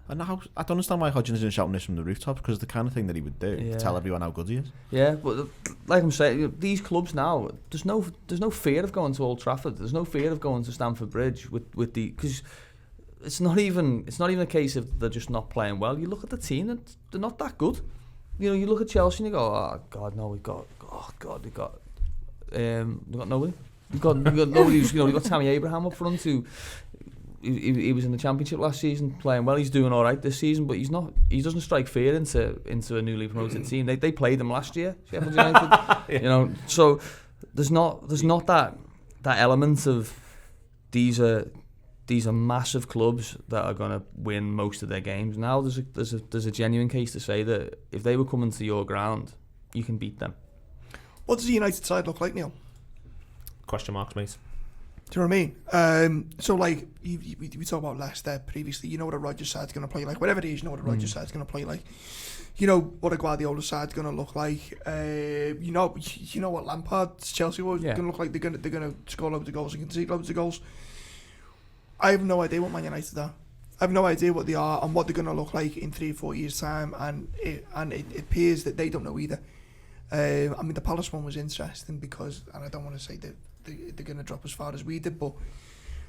And now I don't understand why Hodgins isn't shouting this from the rooftops, because it's the kind of thing that he would do to tell everyone how good he is. Yeah, but like I'm saying, these clubs now, there's no fear of going to Old Trafford. There's no fear of going to Stamford Bridge with the, because it's not even a case of they're just not playing well. You look at the team, and they're not that good. You look at Chelsea and you go, oh God, no, we've got nobody. We've got nobody who's, we've got Tammy Abraham up front, who he was in the Championship last season playing well. He's doing all right this season, but he doesn't strike fear into a newly promoted team. They played them last year, Sheffield United. So there's not that element of these are massive clubs that are going to win most of their games. Now there's a genuine case to say that if they were coming to your ground, you can beat them. What does the United side look like, Neil? Question marks, mate. Do you know what I mean? So, like, we talk about Leicester previously. You know what a Rodgers side's going to play like. Whatever it is, you know what a Rodgers side's going to play like. You know what a Guardiola side's going to look like. You know what Lampard's Chelsea was going to look like. They're going to score loads of goals and concede loads of goals. I have no idea what Man United are. I have no idea what they are and what they're going to look like in 3 or 4 years' time. And it appears that they don't know either. I mean, the Palace one was interesting because, and I don't want to say that they're going to drop as far as we did, but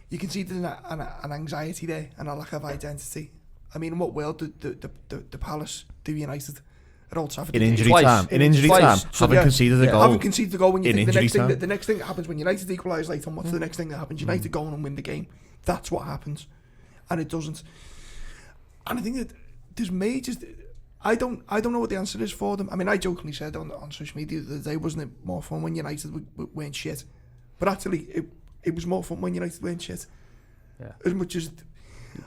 you can see there's an anxiety there and a lack of identity. I mean, in what world did the Palace do United at Old Trafford? In injury time, haven't conceded a goal. Haven't conceded a goal. When you think the next thing that happens when United equalise late on, what's the next thing that happens? United go on and win the game. That's what happens, and it doesn't. And I think that there's major. I don't know what the answer is for them. I mean, I jokingly said on social media the other day, wasn't it more fun when United weren't shit? But actually, it was more fun when United weren't shit. Yeah. As much as...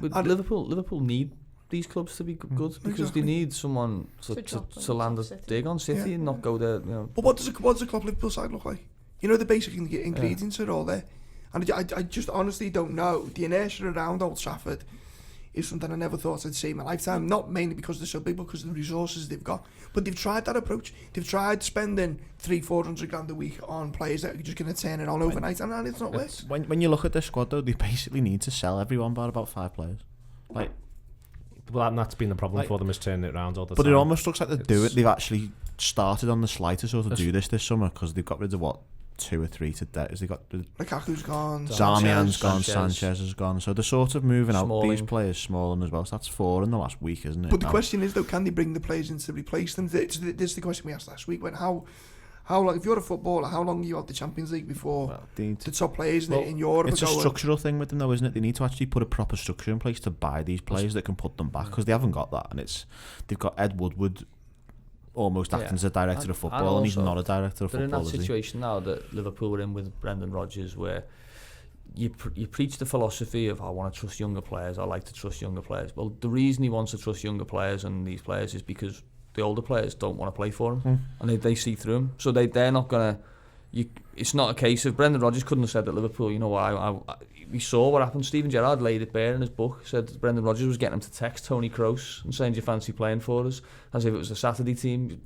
But Liverpool need these clubs to be good because they need someone to land a dig on City and not go there. You know. But what does a club Liverpool side look like? You know, the basic ingredients are all there. And I just honestly don't know. The inertia around Old Trafford is something I never thought I'd see in my lifetime. Not mainly because they're so big, but because of the resources they've got. But they've tried that approach. They've tried spending 300-400 grand a week on players that are just going to turn it on overnight, and it's not worked. When you look at their squad, though, they basically need to sell everyone by about 5 players. Like, well, that's been the problem for them, is turning it around all the time. But it almost looks like they've actually started on the sly to sort of do this summer because they've got rid of 2 or 3 to debt. They got Lukaku's gone, Darmian's gone, Sanchez has gone. So they're sort of moving out these players, Smalling as well. So that's 4 in the last week, isn't it? But the question is, though, can they bring the players in to replace them? This is the question we asked last week. When how long, if you're a footballer, how long are you out the Champions League before the top players in Europe? It's a structural thing with them, though, isn't it? They need to actually put a proper structure in place to buy these players that can put them back because they haven't got that, and they've got Ed Woodward almost acting as a director of football, and he's not a director of football. They're in that situation now that Liverpool were in with Brendan Rodgers, where you preach the philosophy of I want to trust younger players, I like to trust younger players. Well, the reason he wants to trust younger players and these players is because the older players don't want to play for him, and they see through him. So they're not gonna. It's not a case of Brendan Rodgers couldn't have said that Liverpool. You know what? We saw what happened. Stephen Gerrard laid it bare in his book. Said that Brendan Rodgers was getting him to text Tony Kroos and saying, "Do you fancy playing for us?" As if it was a Saturday team.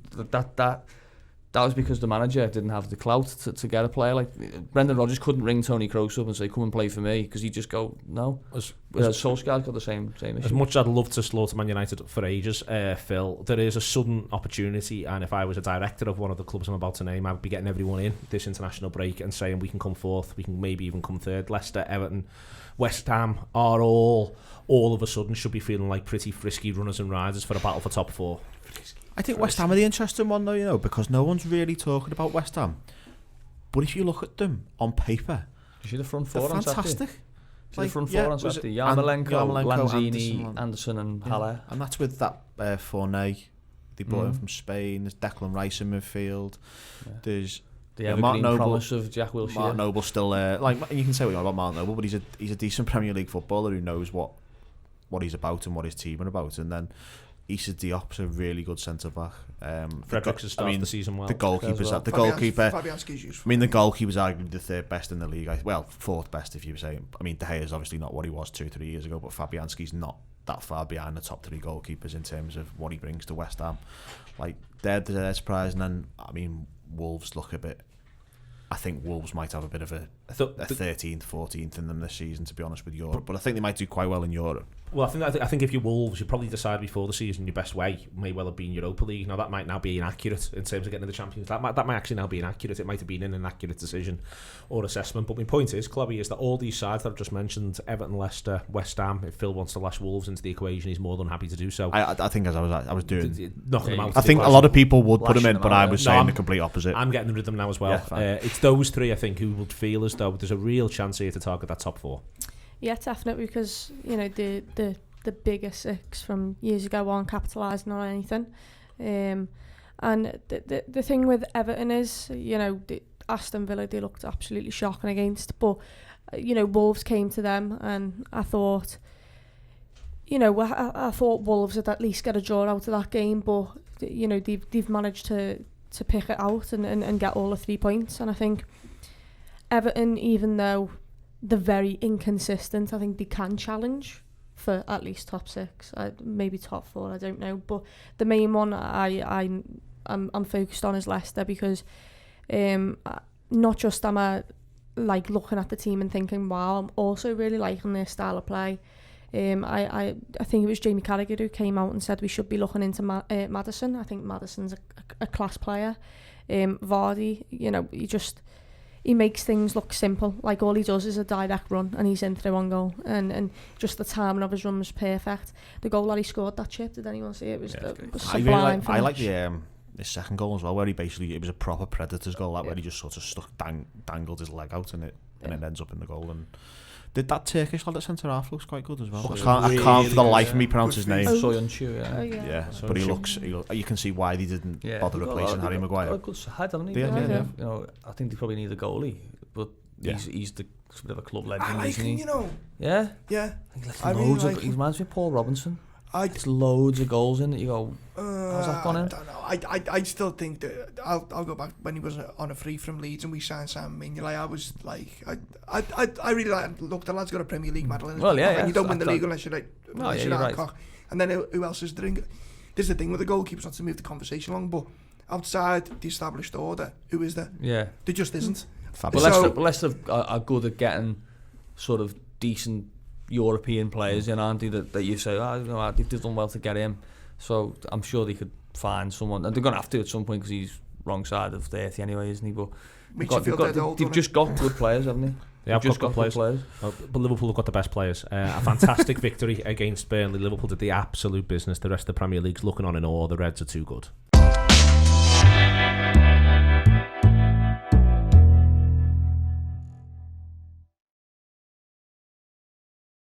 That was because the manager didn't have the clout to get a player. Like Brendan Rodgers couldn't ring Tony Kroos up and say, "Come and play for me," because he'd just go, "No." Solskjaer's got the same issue. As much as I'd love to slaughter Man United for ages, Phil, there is a sudden opportunity, and if I was a director of one of the clubs I'm about to name, I'd be getting everyone in this international break and saying we can come fourth, we can maybe even come third. Leicester, Everton, West Ham are all of a sudden should be feeling like pretty frisky runners and riders for a battle for top 4. I think West Ham are the interesting one, though, you know, because no one's really talking about West Ham. But if you look at them on paper, you see the front 4 on fantastic. Saturday. The front 4 on Saturday. Yarmolenko, Lanzini, Anderson and Haller. And that's with that Fournier. They brought him from Spain. There's Declan Rice in midfield. Yeah. There's the evergreen promise of Jack Wilshere. Mark Noble's still there. Like, you can say what you want about Mark Noble, but he's a decent Premier League footballer who knows what he's about and what his team are about. And then Issa Diop's a really good centre back. Fredericks has started the season well. The goalkeeper's the goalkeeper. I mean, the goalkeeper's arguably the 3rd best in the league. Well, 4th best if you say. I mean, De Gea's obviously not what he was 2-3 years ago, but Fabianski's not that far behind the top 3 goalkeepers in terms of what he brings to West Ham. Like, they're surprising, and I mean, Wolves look a bit. I think Wolves might have a bit of a 13th, 14th in them this season, to be honest with Europe. But I think they might do quite well in Europe. Well, I think if you're Wolves, you probably decide before the season your best way may well have been Europa League. Now, that might now be inaccurate in terms of getting to the Champions. That might actually now be inaccurate. It might have been an inaccurate decision or assessment. But my point is, Chloe, is that all these sides that I've just mentioned, Everton, Leicester, West Ham, if Phil wants to lash Wolves into the equation, he's more than happy to do so. I think as I was doing... Knocking them out. I think a lot of people would put him in, but I was saying the complete opposite. I'm getting rid of them now as well. Yeah, it's those 3, I think, who would feel as though there's a real chance here to target that top 4. Yeah, definitely, because, you know, the bigger 6 from years ago aren't capitalising on anything. And the thing with Everton is, you know, Aston Villa, they looked absolutely shocking against, but, you know, Wolves came to them, and I thought, you know, I thought Wolves would at least get a draw out of that game, but, you know, they've managed to pick it out and get all the 3 points. And I think Everton, even though they're very inconsistent. I think they can challenge for at least top 6, maybe top 4, I don't know. But the main one I'm focused on is Leicester, because not just am I like looking at the team and thinking, wow, I'm also really liking their style of play. I think it was Jamie Carragher who came out and said we should be looking into Maddison. I think Maddison's a class player. Vardy, you know, he makes things look simple. Like all he does is a direct run and he's in through on goal. And just the timing of his run was perfect. The goal that he scored, that chip, did anyone see it? It was sublime. I like the second goal as well, where it was a proper Predators goal, where he just sort of dangled his leg out and it ends up in the goal. And did that Turkish lad at centre half looks quite good as well. I can't for the life of me pronounce his name. Soyuncu, but he looks. You can see why they didn't bother replacing Harry Maguire. Got a good head, haven't he? Yeah. You know, I think they probably need a goalie, but he's a bit of a club legend, I like isn't him, he? you know. Yeah. Yeah. He reminds me of Paul Robinson. There's loads of goals in that you go, how's that gone in? I don't know. I still think that I'll go back when he was on a free from Leeds and we signed Sam Mignolet. I was like, I really like. Look, the lad's got a Premier League medal in his and you don't win the league unless you're right. And then who else is doing it? This is the thing with the goalkeepers, not to move the conversation along, but outside the established order, who is there? Yeah, there just isn't. But Leicester are good at getting sort of decent European players, you know, aren't they, that you say, they've done well to get him. So I'm sure they could find someone, and they're going to have to at some point because he's wrong side of 30 anyway, isn't he? But they've just got good players, haven't they? They have got good players. But Liverpool have got the best players. A fantastic victory against Burnley. Liverpool did the absolute business. The rest of the Premier League's looking on in awe. The Reds are too good.